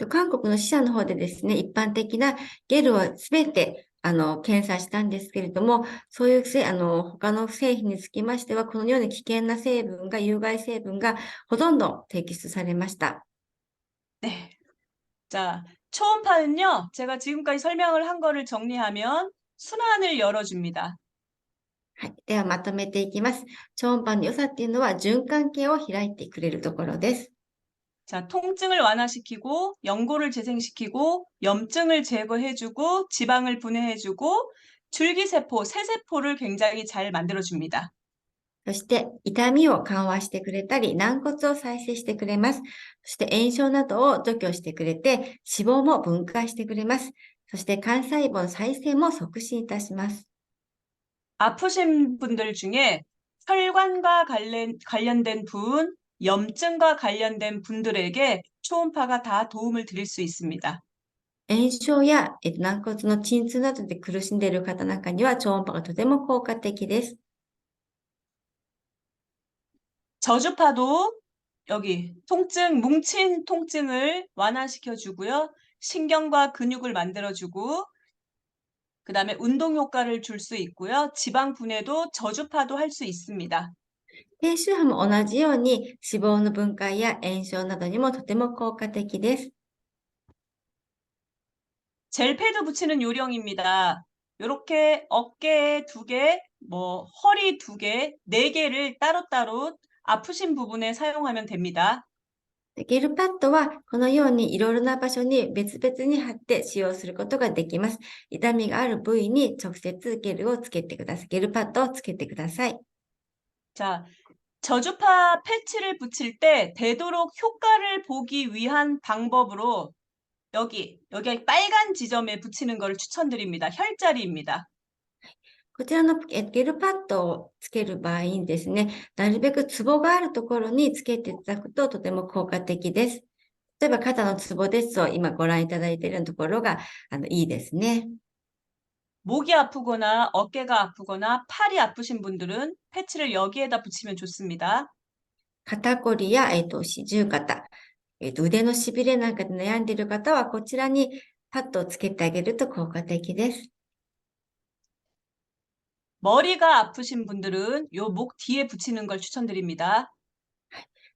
韓国の支社の方でですね、一般的なゲルはすべて検査したんですけれども、そういう他の製品につきましては、このように危険な成分が、有害成分がほとんど摘出されました。 네. 자, 초음파는요, 제가 지금까지 설명을 한 거를 정리하면 순환을 열어줍니다. はい。ではまとめていきます。超音波の良さっていうのは循環系を開いてくれるところです。 자, 통증을 완화시키고, 연고를 재생시키고, 염증을 제거해주고, 지방을 분해해주고, 줄기세포, 세세포를 굉장히 잘 만들어줍니다. そして、痛みを緩和してくれたり、軟骨を再生してくれます。そして、炎症などを除去してくれて、脂肪も分解してくれます。そして、幹細胞の再生も促進いたします。 아프신 분들 중에 혈관과 관련된 분, 염증과 관련된 분들에게 초음파가 다 도움을 드릴 수 있습니다. 炎症や、軟骨の鎮痛などで苦しんでいる方なんかには超音波がとても効果的です。 저주파도 여기 뭉친 통증을 완화시켜 주고요. 신경과 근육을 만들어 주고 그다음에 운동 효과를 줄 수 있고요. 지방 분해도 저주파도 할 수 있습니다. 低周波も同じように脂肪の分解や炎症などにもとても効果的です。 젤패드 붙이는 요령입니다. 이렇게 어깨에 2개, 허리 2개, 4개를 따로따로 아프신 부분에 사용하면 됩니다. でゲルパッドはこのようにいろいろな場所に別々に貼って使用することができます。痛みがある部位に直接ゲルをつけてください。ゲルパッドをつけてください。 자, 저주파 패치를 붙일 때 되도록 효과를 보기 위한 방법으로 여기 빨간 지점에 붙이는 것을 추천드립니다. 혈자리입니다. こちらのゲルパッドをつける場合にですね、なるべくツボがあるところにつけていただくととても効果的です。例えば肩のツボですと、今ご覧いただいているところがいいですね。 목이 아프거나 어깨가 아프거나 팔이 아프신 분들은 패치를 여기에다 붙이면 좋습니다. 肩こりや、四十肩、腕のしびれなんかで悩んでいる方は、こちらにパッドをつけてあげると効果的です。 머리가 아프신 분들은 요 목 뒤에 붙이는 걸 추천드립니다.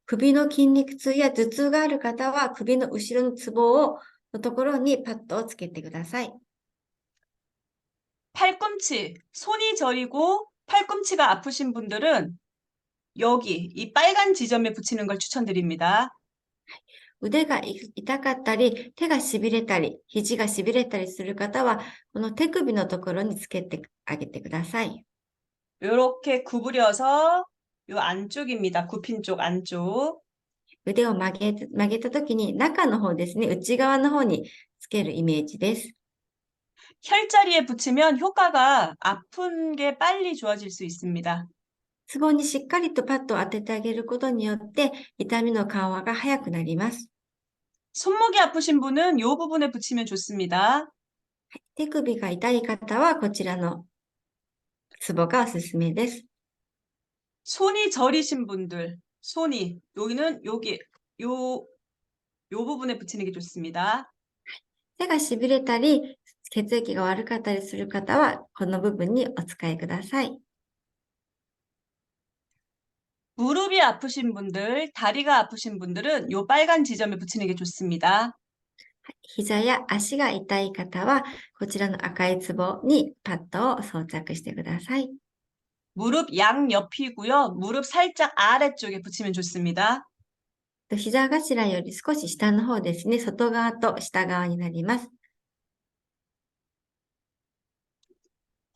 首の筋肉痛や頭痛がある方は、首の後ろのツボのところにパッドをつけてください。 팔꿈치, 손이 저리고 팔꿈치가 아프신 분들은 여기 이 빨간 지점에 붙이는 걸 추천드립니다. 腕が痛かったり、手がしびれたり、肘がしびれたりする方は、この手首のところにつけてあげてください。 이렇게 구부려서 요 안쪽입니다. 굽힌 쪽 안쪽. 腕を曲げたときに中の方ですね、内側の方につけるイメージです。 혈자리에 붙이면 효과가 아픈 게 빨리 좋아질 수 있습니다. ツボにしっかりとパッドを当ててあげることによって、痛みの緩和が早くなります。 손목이 아프신 분은 요 부분에 붙이면 좋습니다. 手首が痛い方はこちらのツボがおすすめです。 손이 저리신 분들, 여기는 요 부분에 붙이는 게 좋습니다. 手がしびれたり、血液が悪かったりする方は、この部分にお使いください。 무릎이 아프신 분들, 다리가 아프신 분들은 요 빨간 지점에 붙이는 게 좋습니다. 膝や足が痛い方は、こちらの赤いツボにパッドを装着してください。 무릎 양옆이고요. 무릎 살짝 아래쪽에 붙이면 좋습니다. 膝頭より少し下の方ですね、外側と下側になります。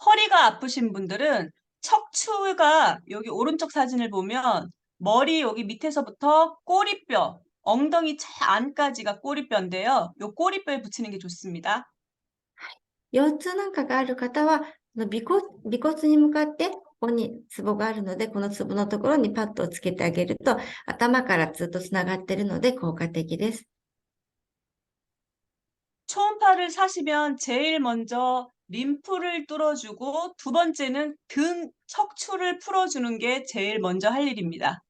허리가 아프신 분들은 척추가 여기 오른쪽 사진을 보면 머리 여기 밑에서부터 꼬리뼈, 엉덩이 안까지가 꼬리뼈인데요. 요 꼬리뼈에 붙이는 게 좋습니다. 腰痛なんかがある方は、尾骨に向かってここにツボがあるので、このツボのところにパッドをつけてあげると、頭からずっとつながっているので効果的です。 초음파를 사시면 제일 먼저 림프를 뚫어주고 두 번째는 등, 척추를 풀어주는 게 제일 먼저 할 일입니다.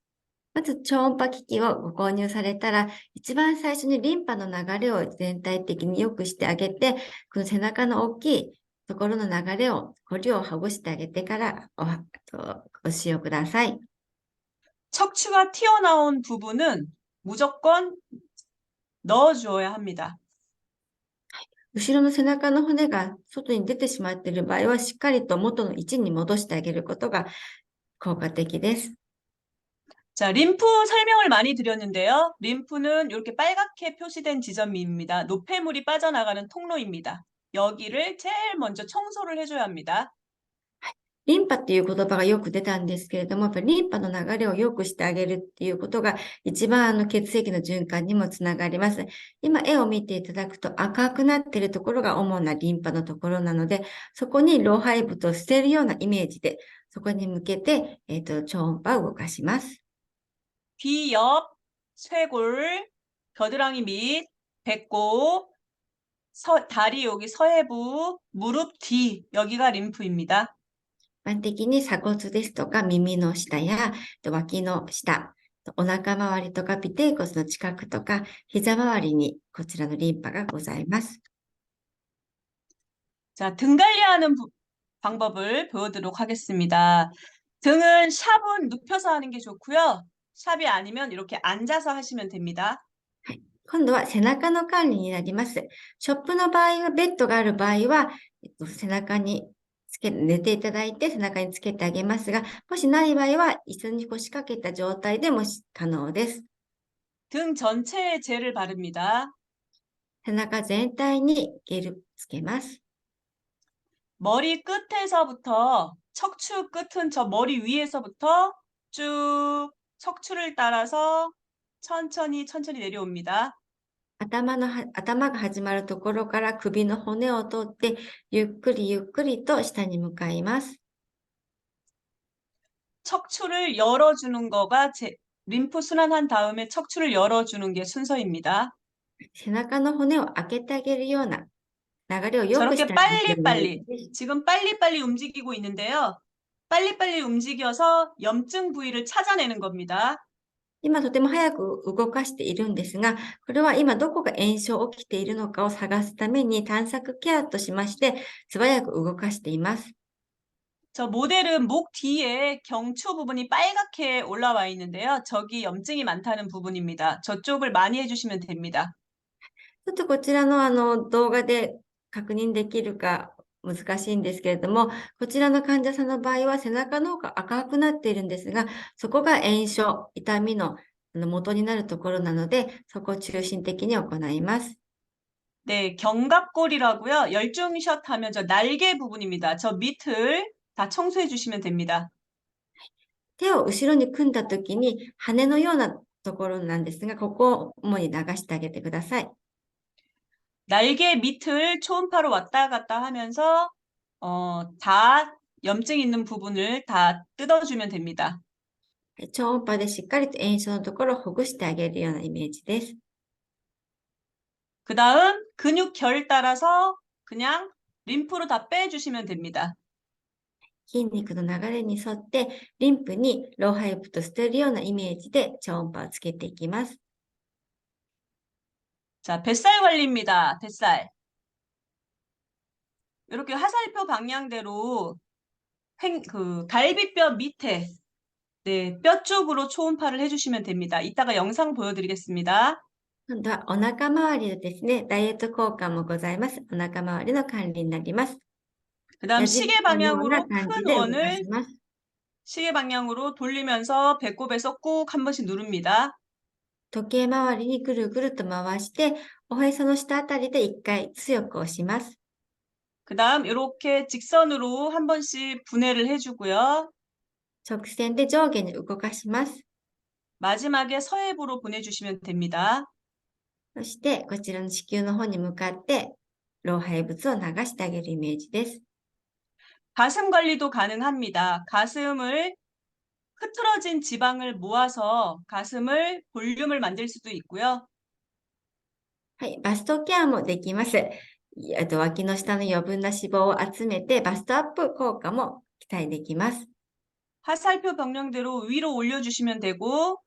まず超音波機器をご購入されたら、一番最初にリンパの流れを全体的に良くしてあげて、この背中の大きいところの流れを、こりをほぐしてあげてからご使用ください。 척추가 튀어나온 부분은 무조건 넣어주어야 합니다. 後ろの背中の骨が外に出てしまっている場合は、しっかりと元の位置に戻してあげることが効果的です。 자, 림프 설명을 많이 드렸는데요. 림프는 이렇게 빨갛게 표시된 지점입니다. 노폐물이 빠져나가는 통로입니다. 여기를 제일 먼저 청소를 해줘야 합니다. リンパっていう言葉がよく出たんですけれども、やっぱりリンパの流れを良くしてあげるっていうことが一番血液の循環にもつながります。今絵を見ていただくと赤くなっているところが主なリンパのところなので、そこに老廃物を捨てるようなイメージで、そこに向けて、超音波を動かします。 귀 옆, 쇄골, 겨드랑이 밑, 배꼽, 다리 여기 서해부, 무릎 뒤, 여기가 림프입니다. 一般的に鎖骨ですとか耳の下や脇の下、お腹周りとか尾てい骨の近くとか膝周りにこちらのリンパがございます。 자, 등 관리하는 방법을 보여드리도록 하겠습니다. 등은 샵은 눕혀서 하는 게 좋고요. 샵이 아니면 이렇게 앉아서 하시면 됩니다. 今度は背中の管理になります。ショップの場合は、ベッドがある場合は、背中に寝ていただいて背中につけてあげますが、もしない場合は、椅子に腰掛けた状態でも可能です。 등 전체에 젤을 바릅니다. 背中全体にゲルつけます。 머리 끝에서부터 척추 끝은 저 머리 위에서부터 쭉 척추를 따라서 천천히 내려옵니다. 頭が始まるところから首の骨を取って、ゆっくりゆっくりと下に向かいます。 척추를 열어주는 거가 림프 순환한 다음에 척추를 열어주는 게 순서입니다. 背中の骨を開けてあげるような流れを良くし 저렇게 てあげるイメージ 빨리빨리 です。 지금 빨리빨리 움직이고 있는데요. 빨리빨리 움직여서 염증 부위를 찾아내는 겁니다. 今とても早く動かしているんですが、これは今どこが炎症起きているのかを探すために探索ケアとしまして、素早く動かしています。 저 모델은 목 뒤에 경추 부분이 빨갛게 올라와 있는데요. 저기 염증이 많다는 부분입니다. 저쪽을 많이 해주시면 됩니다. ちょっとこちらの動画で確認できるか難しいんですけれども、こちらの患者さんの場合は背中の方が赤くなっているんですが、そこが炎症、痛みの元になるところなので、そこを中心的に行います。 네, 견갑골이라고요. 열중샷 하면 저 날개 부분입니다. 저 밑을 다 청소해 주시면 됩니다. 手を後ろに組んだときに羽のようなところなんですが、ここを主に流してあげてください。 날개 밑을 초음파로 왔다 갔다 하면서 다 염증 있는 부분을 다 뜯어주면 됩니다. 超音波でしっかりと炎症のところをほぐしてあげるようなイメージです。 그 다음 근육결 따라서 그냥 림프로 다 빼주시면 됩니다. 筋肉の流れに沿ってリンプに老廃物と捨てるようなイメージで超音波をつけていきます。 자, 뱃살 관리입니다. 뱃살. 이렇게 화살표 방향대로 갈비뼈 밑에 네, 뼈 쪽으로 초음파를 해주시면 됩니다. 이따가 영상 보여드리겠습니다. 今度はお腹周りのですね、ダイエット効果もございます。お腹周りの管理になります。 그 다음 矢印 시계 のような 방향으로 感 큰 じで動か 원을 します。 시계 방향으로 돌리면서 배꼽에서 꾹 한 번씩 누릅니다. 時計回りにぐるぐると回して、おへその下あたりで一回強く押します。 그 다음 이렇게 직선으로 한 번씩 분해를 해주고요. 直線で上下に動かします。 마지막에 서해부로 보내주시면 됩니다. そして、こちらの子宮の方に向かって、老廃物を流してあげるイメージです。 가슴 관리도 가능합니다. 가슴을 흐트러진 지방을 모아서 가슴을 볼륨을 만들 수도 있고요. はい、バストケアもできます。脇の下の余分な脂肪を集めて、バストアップ効果も期待できます。 화살표 방향대로 위로 올려주시면 되고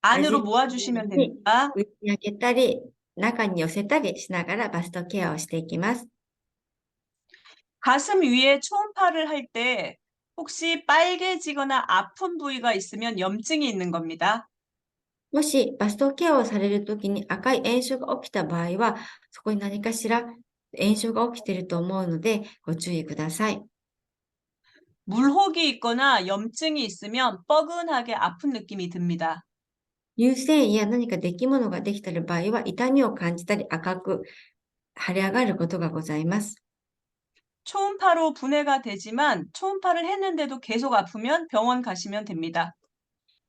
안으로 모아주시면 に 됩니다. 上に上げたり、中に寄せたりしながらバストケアをしていきます。 가슴 위에 초음파를 할 때 혹시 빨개지거나 아픈 부위가 있으면 염증이 있는 겁니다. もしバストケアをされるときに赤い炎症が起きた場合は、そこに何かしら炎症が起きていると思うので、ご注意ください。 물혹이 있거나 염증이 있으면 뻐근하게 아픈 느낌이 듭니다. 乳腺や何か出来物ができている場合は、痛みを感じたり赤く腫れ上がることがございます。 초음파로 분해가 되지만 초음파를 했는데도 계속 아프면 병원 가시면 됩니다.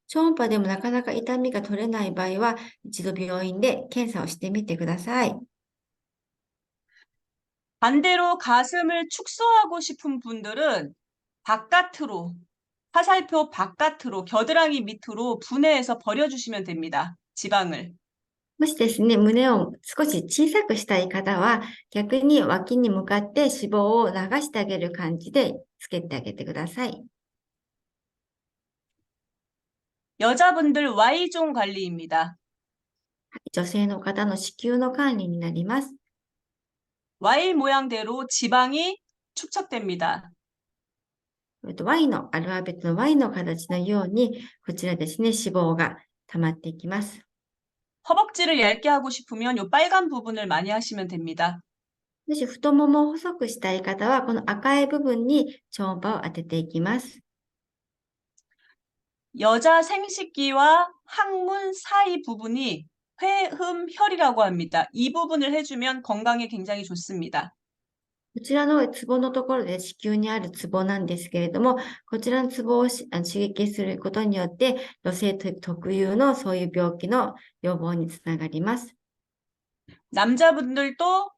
超音波でもなかなか痛みが取れない場合は、一度病院で検査をしてみてください。 반대로 가슴을 축소하고 싶은 분들은 바깥으로, 화살표 바깥으로, 겨드랑이 밑으로 분해해서 버려주시면 됩니다. 지방을. もしですね、胸を少し小さくしたい方は、逆に脇に向かって脂肪を流してあげる感じでつけてあげてください。 여자분들 Y존 관리입니다. 女性の方の子宮の管理になります。 Y 모양대로 지방이 축적됩니다. Y の、アルファベットの Y の形のように、こちらですね、脂肪が溜まっていきます。 허벅지를 얇게 하고 싶으면 요 빨간 부분을 많이 하시면 됩니다. もし太ももを細くしたい方は、この赤い部分に超音波を当てていきます。 여자 생식기와 항문 사이 부분이 회음혈이라고 합니다. 이 부분을 해주면 건강에 굉장히 좋습니다. こちらのツボのところで子宮にあるツボなんですけれども、こちらのツボを刺激することによって、女性特有のそういう病気の予防につながります。 남자분들도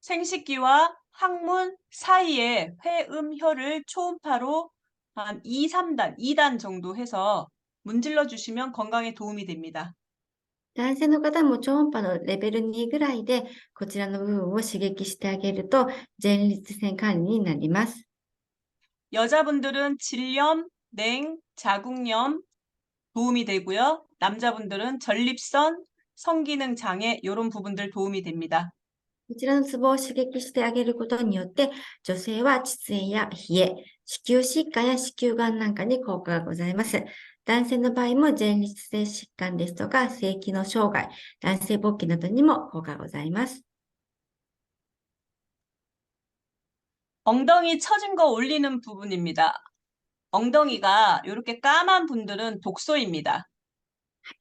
생식기와 항문 사이에 회음혈을 초음파로 한 2, 3단, 2단 정도 해서 문질러 주시면 건강에 도움이 됩니다. 男性の方も超音波のレベル2ぐらいで、こちらの部分を刺激してあげると、前立腺管理になります。 여자분들은 질염, 냉, 자궁염 도움이 되고요. 남자분들은 전립선, 성기능 장애 이런 부분들 도움이 됩니다. こちらのツボを刺激してあげることによって、女性は膣炎や冷え、子宮疾患や子宮がんなんかに効果がございます。男性の場合も前立腺疾患ですとか、性機能障害、男性勃起などにも効果がございます。 엉덩이 처진 거 올리는 부분입니다. 엉덩이가 이렇게 까만 분들은 독소입니다.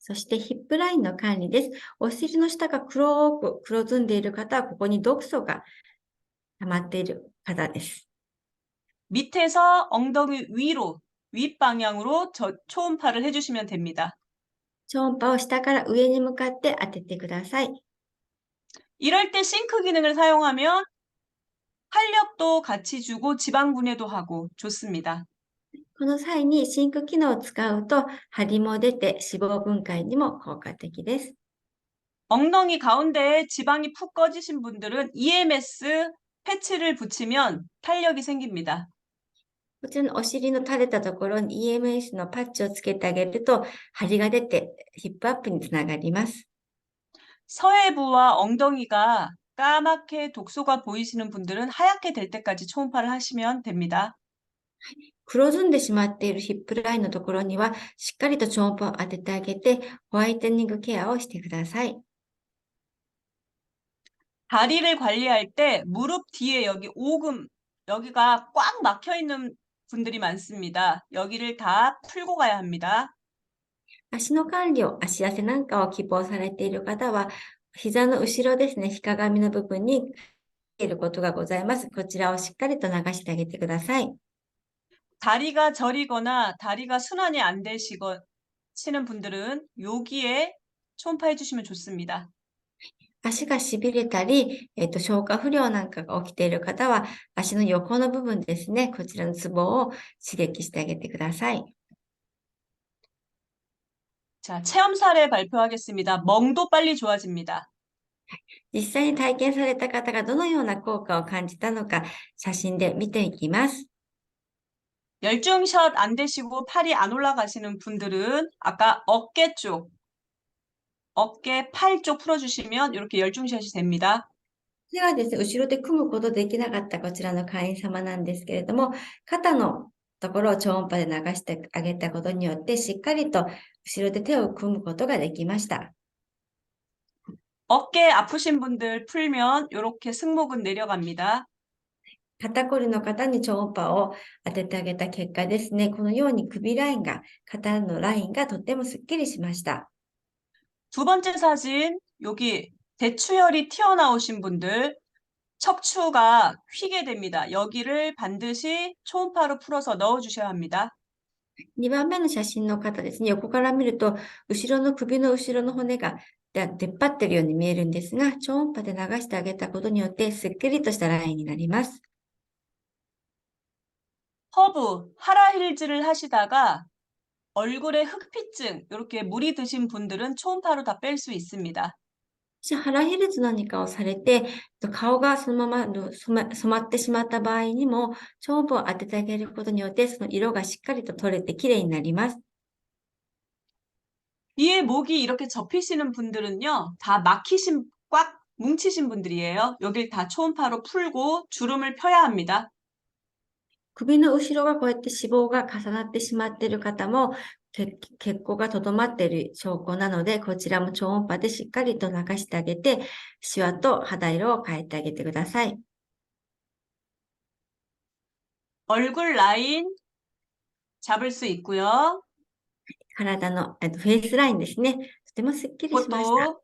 そしてヒップラインの管理です。お尻の下が黒く黒ずんでいる方は、ここに毒素が溜まっている方です。 밑에서 엉덩이 위로, 윗방향으로 초음파를 해주시면 됩니다. 超音波を下から上に向かって当ててください。 이럴 때 싱크 기능을 사용하면 활력도 같이 주고 지방 분해도 하고 좋습니다. この際にシンク機能を使うと、張りも出て脂肪分解にも効果的です。 엉덩이 가운데에 지방이 푹 꺼지신 분들은 EMS 패치를 붙이면 탄력이 생깁니다. こちらのお尻の垂れたところに EMS のパッチをつけてあげると、張りが出てヒップアップにつながります。 서해부와 엉덩이가 까맣게 독소가 보이시는 분들은 하얗게 될 때까지 초음파를 하시면 됩니다. 黒ずんでしまっているヒップラインのところには、しっかりと超音波を当ててあげて、ホワイトニングケアをしてください。 다리를 관리할 때 무릎 뒤에 여기 오금, 여기가 꽉 막혀 있는 분들이 많습니다. 여기를 다 풀고 가야 합니다. 足の管理を、足痩せなんかを希望されている方は、膝の後ろですね、ひかがみの部分にいることがございます。こちらをしっかりと流してあげてください。 다리가 저리거나 다리가 순환이 안 되시는 분들은 여기에 초음파 해주시면 좋습니다. 足がしびれたり、消化不良なんかが起きている方は、足の横の部分ですね、こちらのツボを刺激してあげてください。 자, 체험 사례 발표하겠습니다. 멍도 빨리 좋아집니다. 実際に体験された方がどのような効果を感じたのか、写真で見ていきます。 열중샷 안 되시고 팔이 안 올라가시는 분들은 아까 어깨 쪽, 어깨, 팔 쪽 풀어주시면 이렇게 열중샷이 됩니다. こちらはですね、後ろで組むことできなかったこちらの会員様なんですけれども、肩のところを超音波で流してあげたことによって、しっかりと後ろで手を組むことができました。 어깨 아프신 분들 풀면 이렇게 승모근 내려갑니다. 肩こりの方に超音波を当ててあげた結果ですね、このように首ラインが、肩のラインがとってもすっきりしました。 두 번째 사진, 여기 대추혈이 튀어나오신 분들, 척추가 휘게 됩니다. 여기를 반드시 초음파로 풀어서 넣어주셔야 합니다. 2番目の写真の方ですね、横から見ると、後ろの首の後ろの骨が出っ張っているように見えるんですが、超音波で流してあげたことによって、すっきりとしたラインになります。 허브, 하라힐즈를 하시다가 얼굴에 흑피증, 이렇게 물이 드신 분들은 초음파로 다 뺄 수 있습니다. し腹減ると何かをされて、顔がそのまま染まってしまった場合にも、超音波を当ててあげることによって、その色がしっかりと取れて綺麗になります。 뒤에 목이 이렇게 접히시는 분들은요, 다 꽉 뭉치신 분들이에요. 여길 다 초음파로 풀고 주름을 펴야 합니다. 首の後ろがこうやって脂肪が重なってしまっている方も、血行がとどまっている証拠なので、こちらも超音波でしっかりと流してあげて、シワと肌色を変えてあげてください。 얼굴 라인 잡을 수 있고요. 体の、フェイスラインですね。とてもスッキリしました。 그것도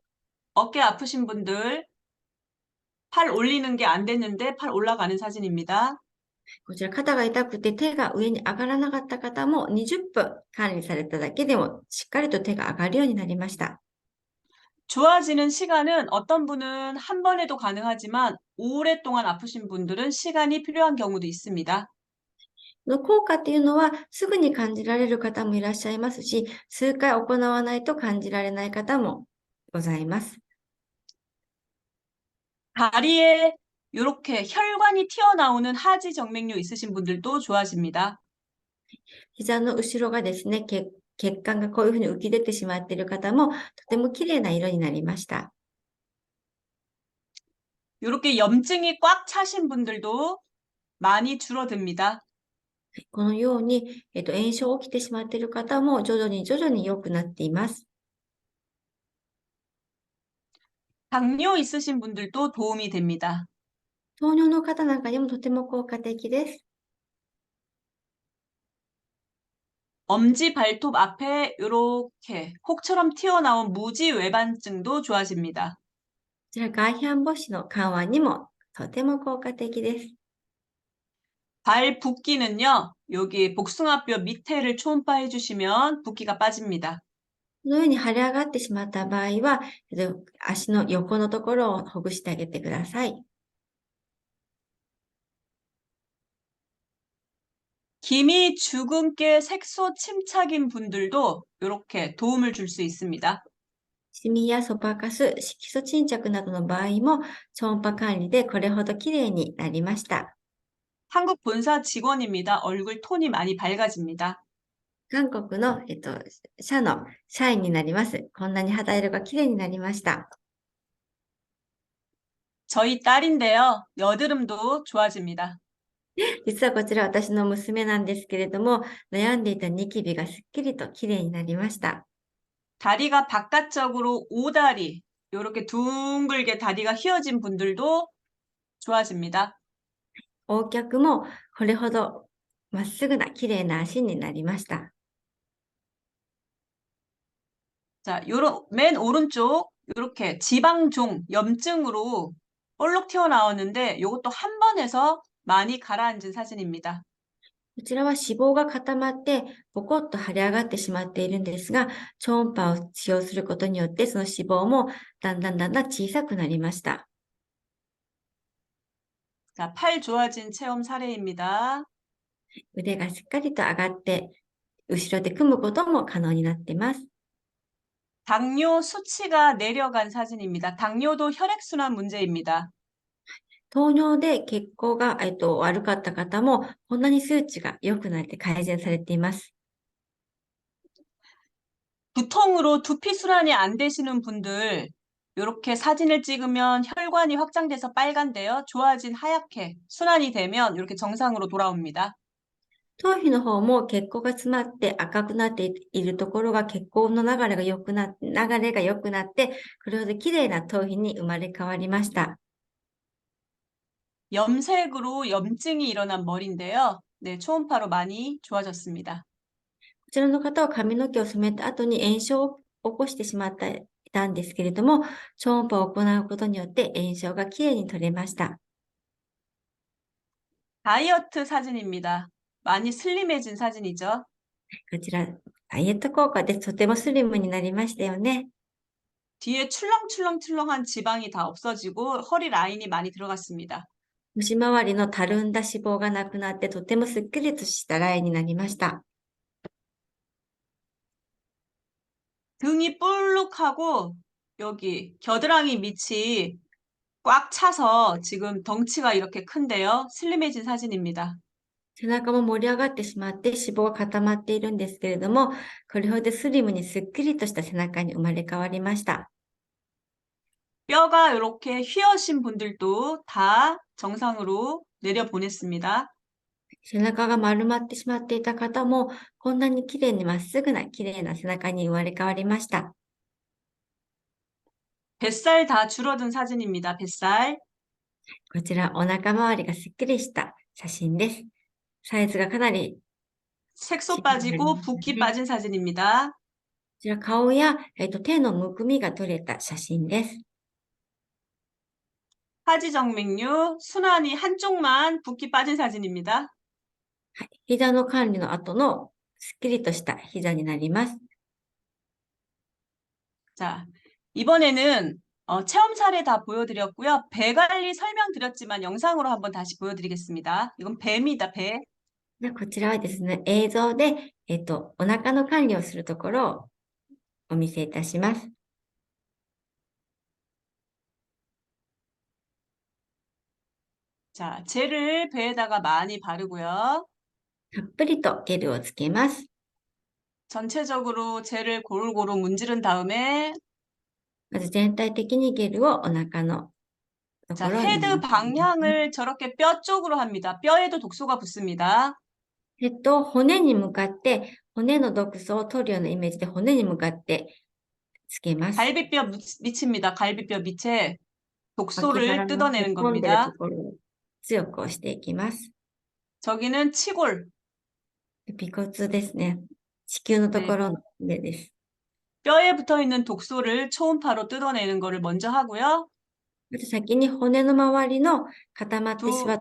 어깨 아프신 분들 팔 올리는 게 안 됐는데 팔 올라가는 사진입니다. こちら肩が痛くて手が上に上がらなかった方も20分管理されただけでもしっかりと手が上がるようになりました。 좋아지는 시간은 어떤 분은 한 번에도 가능하지만 오랫동안 아프신 분들은 시간이 필요한 경우도 있습니다. この効果っていうのはすぐに感じられる方もいらっしゃいますし、数回行わないと感じられない方もございます。 다리에 이렇게 혈관이 튀어나오는 하지 정맥류 있으신 분들도 좋아집니다. 膝の後ろがですね、血管がこういうふうに浮き出てしまっている方もとても綺麗な色になりました。 이렇게 염증이 꽉 차신 분들도 많이 줄어듭니다. このように、炎症起きてしまっている方も徐々に良くなっています。 당뇨 있으신 분들도 도움이 됩니다. 糖尿の方なんかにもとても効果的です。 엄지 발톱 앞에 이렇게 혹처럼 튀어나온 무지 외반증도 좋아집니다. こちら外反母趾の緩和にもとても効果的です。 발 붓기는요, 여기 복숭아뼈 밑에를 초음파해 주시면 붓기가 빠집니다. このように腫れ上がってしまった場合は、足の横のところをほぐしてあげてください。 김이 주근깨 색소 침착인 분들도 이렇게 도움을 줄 수 있습니다. シミやそばかす、色素沈着などの場合も超音波管理でこれほど綺麗になりました。 한국 본사 직원입니다. 얼굴 톤이 많이 밝아집니다. 韓国の、社の社員になります。こんなに肌色が綺麗になりました。 저희 딸인데요. 여드름도 좋아집니다. 実はこちら私の娘なんですけれども、悩んでいたニキビがすっきりと綺麗になりました。 다리가 바깥쪽으로 오다리, 이렇게 둥글게 다리가 휘어진 분들도 좋아집니다. 横脚もこれほどまっすぐな綺麗な足になりました。 자, 맨 오른쪽 이렇게 지방종, 염증으로 볼록 튀어나왔는데 이것도 한 번에서 많이 가라앉은 사진입니다. こちらは脂肪が固まってポコッと腫れ上がってしまっているんですが、超音波を使用することによってその脂肪もだんだん小さくなりました。 자, 팔 좋아진 체험 사례입니다. 腕がしっかりと上がって後ろで組むことも可能になっています。 당뇨 수치가 내려간 사진입니다. 당뇨도 혈액순환 문제입니다. 糖尿で血行が、悪かった方もこんなに数値が良くなって改善されています。 두통으로 두피 순환이 안 되시는 분들 이렇게 사진을 찍으면 혈관이 확장돼서 빨간데요. 좋아진 하얗게 순환이 되면 이렇게 정상으로 돌아옵니다. 頭皮の方も血行が詰まって赤くなっているところが血行の流れが良くなって、これほど綺麗な頭皮に生まれ変わりました。 염색으로 염증이 일어난 머리인데요. 네, 초음파로 많이 좋아졌습니다. こちらの方は髪の毛を染めた後に炎症を起こしてしまったんですけれども、超音波を行うことによって炎症がきれいに取れました。 다이어트 사진입니다. 많이 슬림해진 사진이죠. こちら、ダイエット効果でとてもスリムになりましたよね。 뒤에 출렁출렁출렁한 지방이 다 없어지고 허리 라인이 많이 들어갔습니다. 腰回りのたるんだ脂肪がなくなってとてもすっきりとしたラインになりました。 등이 볼록하고 여기 겨드랑이 밑이 꽉 차서 지금 덩치가 이렇게 큰데요. 슬림해진 사진입니다. 背中も盛り上がってしまって脂肪が固まっているんですけれども、これほどスリムにすっきりとした背中に生まれ変わりました。 뼈가 이렇게 휘어신 분들도 다 정상으로 내려보냈습니다. 背中が丸まってしまっていた方も、こんなに綺麗にまっすぐな綺麗な背中に生まれ変わりました。 뱃살 다 줄어든 사진입니다. 뱃살. こちら、お腹周りがすっきりした写真です。サイズがかなり 색소 빠지고 붓기 빠진 사진입니다. こちら顔や、手のむくみが取れた写真です。 하지정맥류 순환이 한쪽만 붓기 빠진 사진입니다. はい、膝の管理の後のすっきりとした膝になります。 자, 이번에는 체험 사례 다 보여드렸고요. 배 관리 설명드렸지만 영상으로 한번 다시 보여드리겠습니다. 이건 배입니다. 배. でこちらはですね、映像で、お腹の管理をするところをお見せいたします。 자, 젤을 배에다가 많이 바르고요. たっぷりとゲルをつけます。 전체적으로 젤을 고루고루 문지른 다음에 まず全体的にゲルをお腹のと 자, ころに。 헤드 방향을 저렇게 뼈 쪽으로 합니다. 뼈에도 독소가 붙습니다. 骨に向かって、骨の毒素を取るようなイメージで骨に向かってつけます。 갈비뼈 밑입니다. 갈비뼈 밑에 脇腹 독소를 の 뜯어내는 突っ込んでる 겁니다. ところを強く押していきます。 저기는 치골. 尾骨ですね。子宮のところの上です。 뼈에 붙어 있는 독소를 초음파로 뜯어내는 거를 먼저 하고요. まず先に骨の周りの固まってしまっ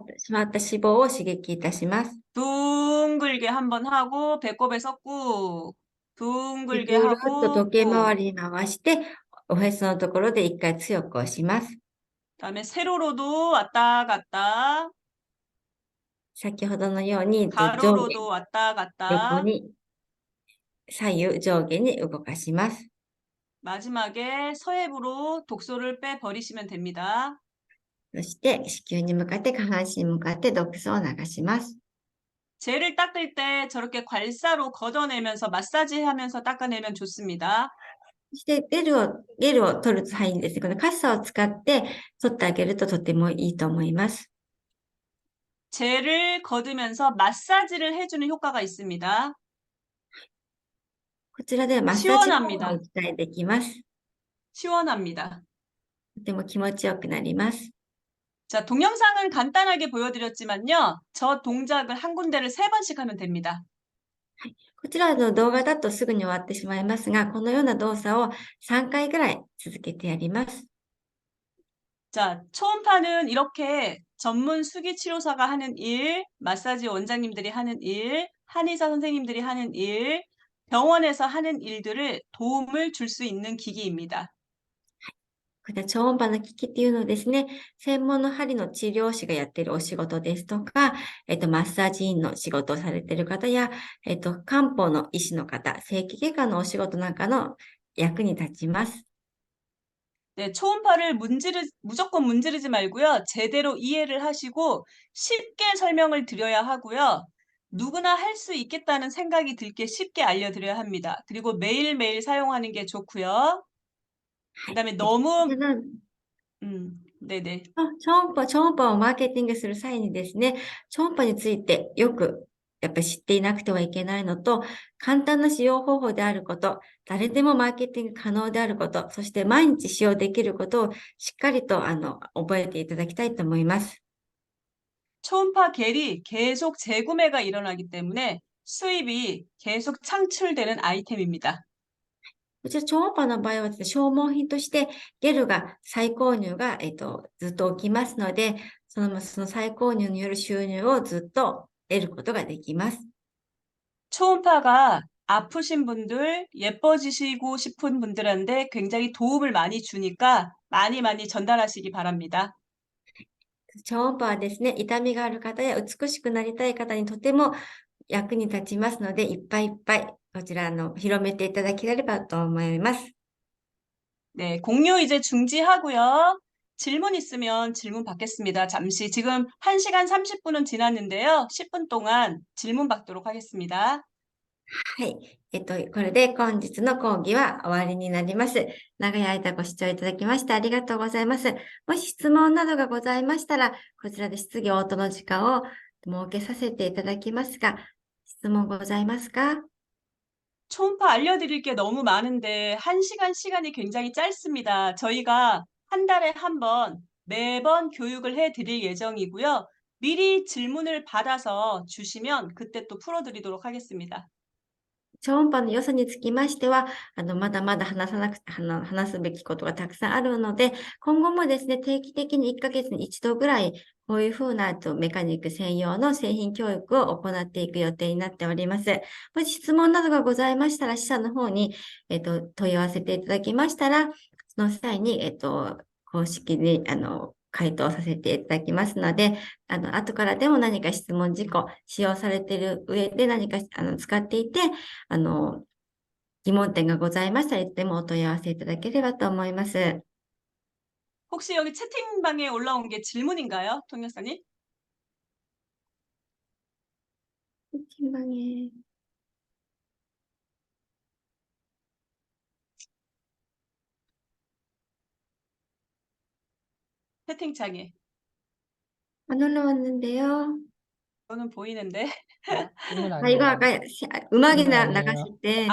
た脂肪を刺激いたします。 둥글게 한번 하고 배꼽에서 꾹 で 둥글게 ぐるっと 하고 時計 꾹 回りに回して、おへそのところで一回強く押します。 그다음에 세로로도 왔다 갔다 先ほどのように上下、 가로로도 왔다 横 갔다 に、左右、上下に動かします。 마지막에 서해부로 독소를 빼버리시면 됩니다. そして子宮に向かって下半身に向かって毒素を流します。 젤을 닦을 때 저렇게 괄사로 걷어내면서 마사지하면서 닦아내면 좋습니다. そしてゲルを取る際にですね、このカッサを使って取ってあげるととてもいいと思います。 젤을 걷으면서 마사지를 해주는 효과가 있습니다. こちらではマッサージ効果を期待できます。 시원합니다. とても気持ちよくなります。 자, 동영상은 간단하게 보여드렸지만요. 저 동작을 한 군데를 3번씩 하면 됩니다. こちらの動画だとすぐに終わってしまいますが、このような動作を3回ぐらい続けてやります。 자, 초음파는 이렇게 전문 수기치료사가 하는 일, 마사지 원장님들이 하는 일, 한의사 선생님들이 하는 일, 병원에서 하는 일들을 도움을 줄 수 있는 기기입니다. これは超音波の機器っていうのをですね、専門の針の治療師がやっているお仕事ですとか、マッサージ院の仕事をされている方や、漢方の医師の方、整形外科のお仕事なんかの役に立ちます。 네, 초음파를 무조건 문지르지 말고요. 제대로 이해를 하시고 쉽게 설명을 드려야 하고요. 누구나 할 수 있겠다는 생각이 들게 쉽게 알려드려야 합니다. 그리고 매일매일 사용하는 게 좋고요. 그다음에 너무 네네. 超音波をマーケティングする際にですね、超音波についてよくやっぱり知っていなくてはいけないのと、簡単な使用方法であること、誰でもマーケティング可能であること、そして毎日使用できることをしっかりと覚えていただきたいと思います。 초음파 겔이 계속 재구매가 일어나기 때문에 수입이 계속 창출되는 아이템입니다. こちら超音波の場合はですね、消耗品としてゲルが再購入が、ずっと起きますので、その再購入による収入をずっと得ることができます。 초음파가 아프신 분들, 예뻐지시고 싶은 분들한테 굉장히 도움을 많이 주니까 많이 전달하시기 바랍니다. 超音波はですね、痛みがある方や美しくなりたい方にとても役に立ちますので、いっぱいいっぱいこちら広めていただければと思います。 네, 공유 이제 중지하고요. 질문 있으면 질문 받겠습니다. 잠시 지금 1시간 30분은 지났는데요. 10분 동안 질문 받도록 하겠습니다. はい。これで本日の講義は終わりになります。長い間ご視聴いただきましてありがとうございます。もし質問などがございましたら、こちらで質疑応答の時間を設けさせていただきますが、質問ございますか？ 초음파 알려드릴 게 너무 많은데 1시간 시간이 굉장히 짧습니다. 저희가 한 달에 한 번, 매번 교육을 해드릴 예정이고요. 미리 질문을 받아서 주시면 그때 또 풀어드리도록 하겠습니다. 超音波の良さにつきましては、まだまだ話さなく、話すべきことがたくさんあるので、今後もですね、定期的に1ヶ月に一度ぐらい、こういうふうなメカニック専用の製品教育を行っていく予定になっております。もし質問などがございましたら、記者の方に、問い合わせていただきましたら、その際に、公式に、回答させていただきますので、後からでも何か質問事項、使用されている上で何か、使っていて、疑問点がございましたらいつでもお問い合わせいただければと思います。 혹시 여기 채팅방에 올라온 게 질문인가요, 통역사님? 팀방에 채팅창에. 안 올라왔는데요. 저는 보이는데. 질문 아, 이거 아니에요. 아까 음악이 질문 아니에요. 나갔을 때,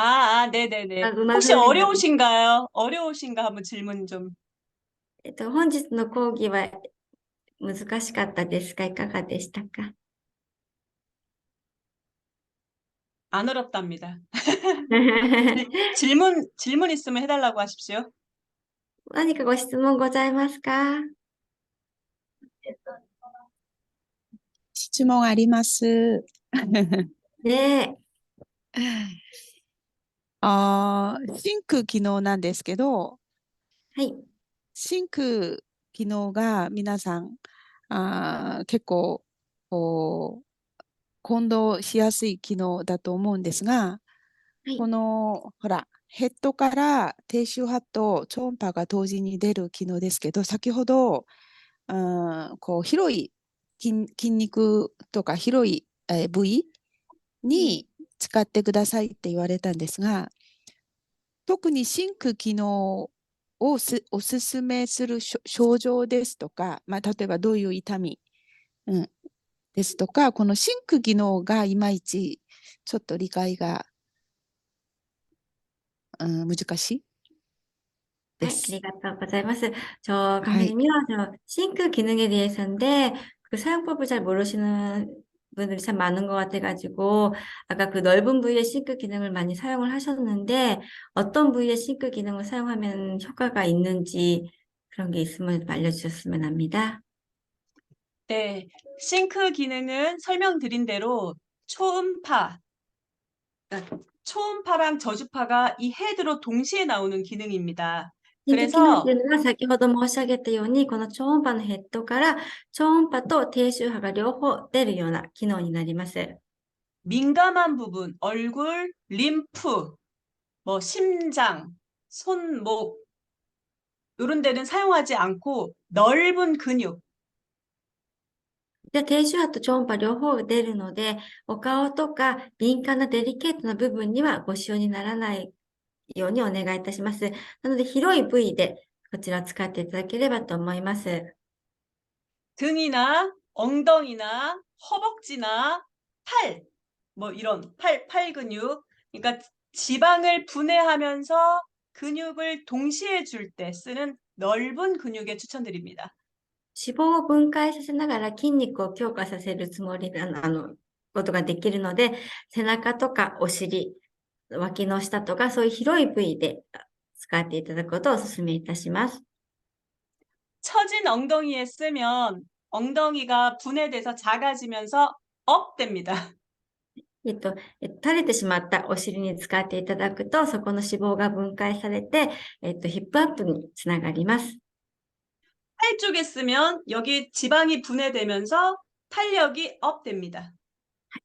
네네네. 음악 혹시 소리가, 어려우신가요? 어려우신가 한번 질문 좀. 本日の講義は難しかったですか？いかがでしたか？ 안 어렵답니다. 질문 있으면 해달라고 하십시오. 何かご質問ございますか？質問あります。ねシンク機能なんですけど、え。はい。シンク機能が皆さん、結構こう混同しやすい機能だと思うんですが、はいこのほらヘッドから低周波と超音波が同時に出る機能ですけど、先ほどこう広い筋肉とか広い、部位に使ってくださいって言われたんですが、特にシンク機能をおすすめする症状ですとか、例えばどういう痛み、ですとか、このシンク機能がいまいちちょっと理解が、難しいはい、あです。りがとうございます. 저 감독님요, 저 싱크 기능에 대해서인데 그 사용법을 잘 모르시는 분들이 참 많은 것 같아가지고 아까 그 넓은 부위의 싱크 기능을 많이 사용을 하셨는데 어떤 부위의 싱크 기능을 사용하면 효과가 있는지 그런 게 있으면 좀 알려주셨으면 합니다. 네, 싱크 기능은 설명드린 대로 초음파, 그러니까 초음파랑 저주파가 이 헤드로 동시에 나오는 기능입니다. シンク機能って 그래서 いうのは先ほど申し上げたようにこの超音波のヘッドから超音波と低周波が両方出るような機能になります。 민감한 부분, 얼굴, 림프, 뭐 심장, 손목 이런 데는 사용하지 않고 넓은 근육, で、低周波と超音波両方出るので、お顔とか敏感なデリケートな部分にはご使用にならないようにお願いいたします。なので、広い部位でこちらを使っていただければと思います。 등이나 엉덩이나 허벅지나 팔, 뭐 이런 팔 근육, 그러니까 지방을 분해하면서 근육을 동시에 줄 때 쓰는 넓은 근육에 추천드립니다. 脂肪を分解させながら筋肉を強化させるつもりな、ことができるので、背中とかお尻、脇の下とかそういう広い部位で使っていただくことをお勧めいたします。 처진 엉덩이에 쓰면 엉덩이가 분해돼서 작아지면서 업 됩니다. 垂れてしまったお尻に使っていただくと、そこの脂肪が分解されて、ヒップアップにつながります。 팔 쪽에 쓰면 여기 지방이 분해되면서 탄력이 업 됩니다.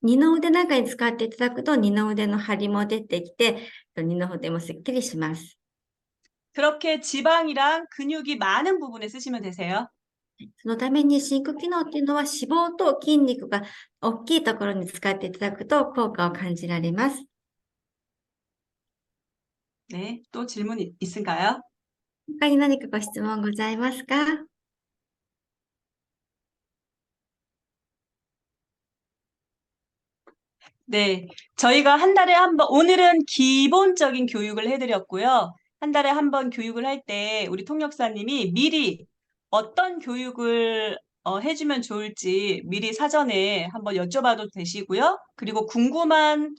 二の腕なんかに使っていただくと、二の腕の張りも出てきて、二の腕もすっきりします。 그렇게 지방이랑 근육이 많은 부분에 쓰시면 되세요. そのためにシンク機能っていうのは脂肪と筋肉が大きいところに使っていただくと効果を感じられます。 네, 또 질문 있을까요? 他に何かご質問ございますか？ 네, 저희가 한 달에 한 번, 오늘은 기본적인 교육을 해드렸고요. 한 달에 한 번 교육을 할 때 우리 통역사님이 미리 어떤 교육을 해주면 좋을지 미리 사전에 한번 여쭤봐도 되시고요. 그리고 궁금한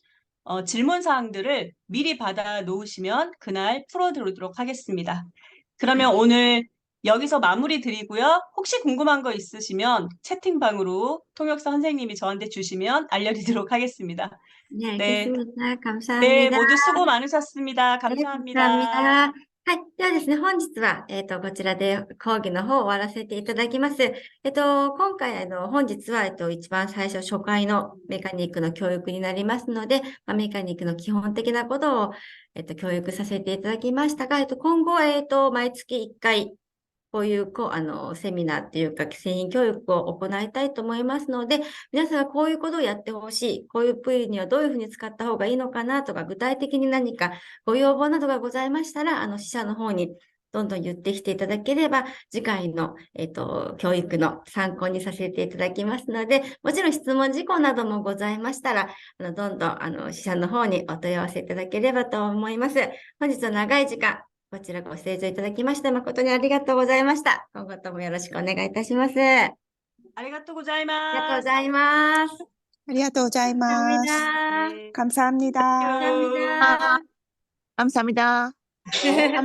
질문 사항들을 미리 받아 놓으시면 그날 풀어드리도록 하겠습니다. 그러면 오늘 여기서 마무리 드리고요. 혹시 궁금한 거 있으시면 채팅방으로 통역사 선생님이 저한테 주시면 알려드리도록 하겠습니다. 네, 네, 알겠습니다. 네, 감사합니다. 모두 수고 많으셨습니다. はい、감사합니다. 감사합니다. はい。ではですね、本日は、こちらで講義の方を終わらせていただきます。今回、本日は、一番最初、初回のメカニックの教育になりますので、メカニックの基本的なことを、教育させていただきましたが、今後、毎月1回、こういうセミナーっていうか、製品教育を行いたいと思いますので、皆さんがこういうことをやってほしい、こういう部位にはどういうふうに使った方がいいのかなとか、具体的に何かご要望などがございましたら、支社の方にどんどん言ってきていただければ、次回の、教育の参考にさせていただきますので、もちろん質問事項などもございましたら、どんどん、支社の方にお問い合わせいただければと思います。本日は長い時間、こちらご清聴いただきまして、誠にありがとうございました。今後ともよろしくお願いいたします。ありがとうござい 아리가또 ます。ありがとうございます。 고자이마스. 감사합니다. 네. 감사합니다. 감사합니다. 감사합니다.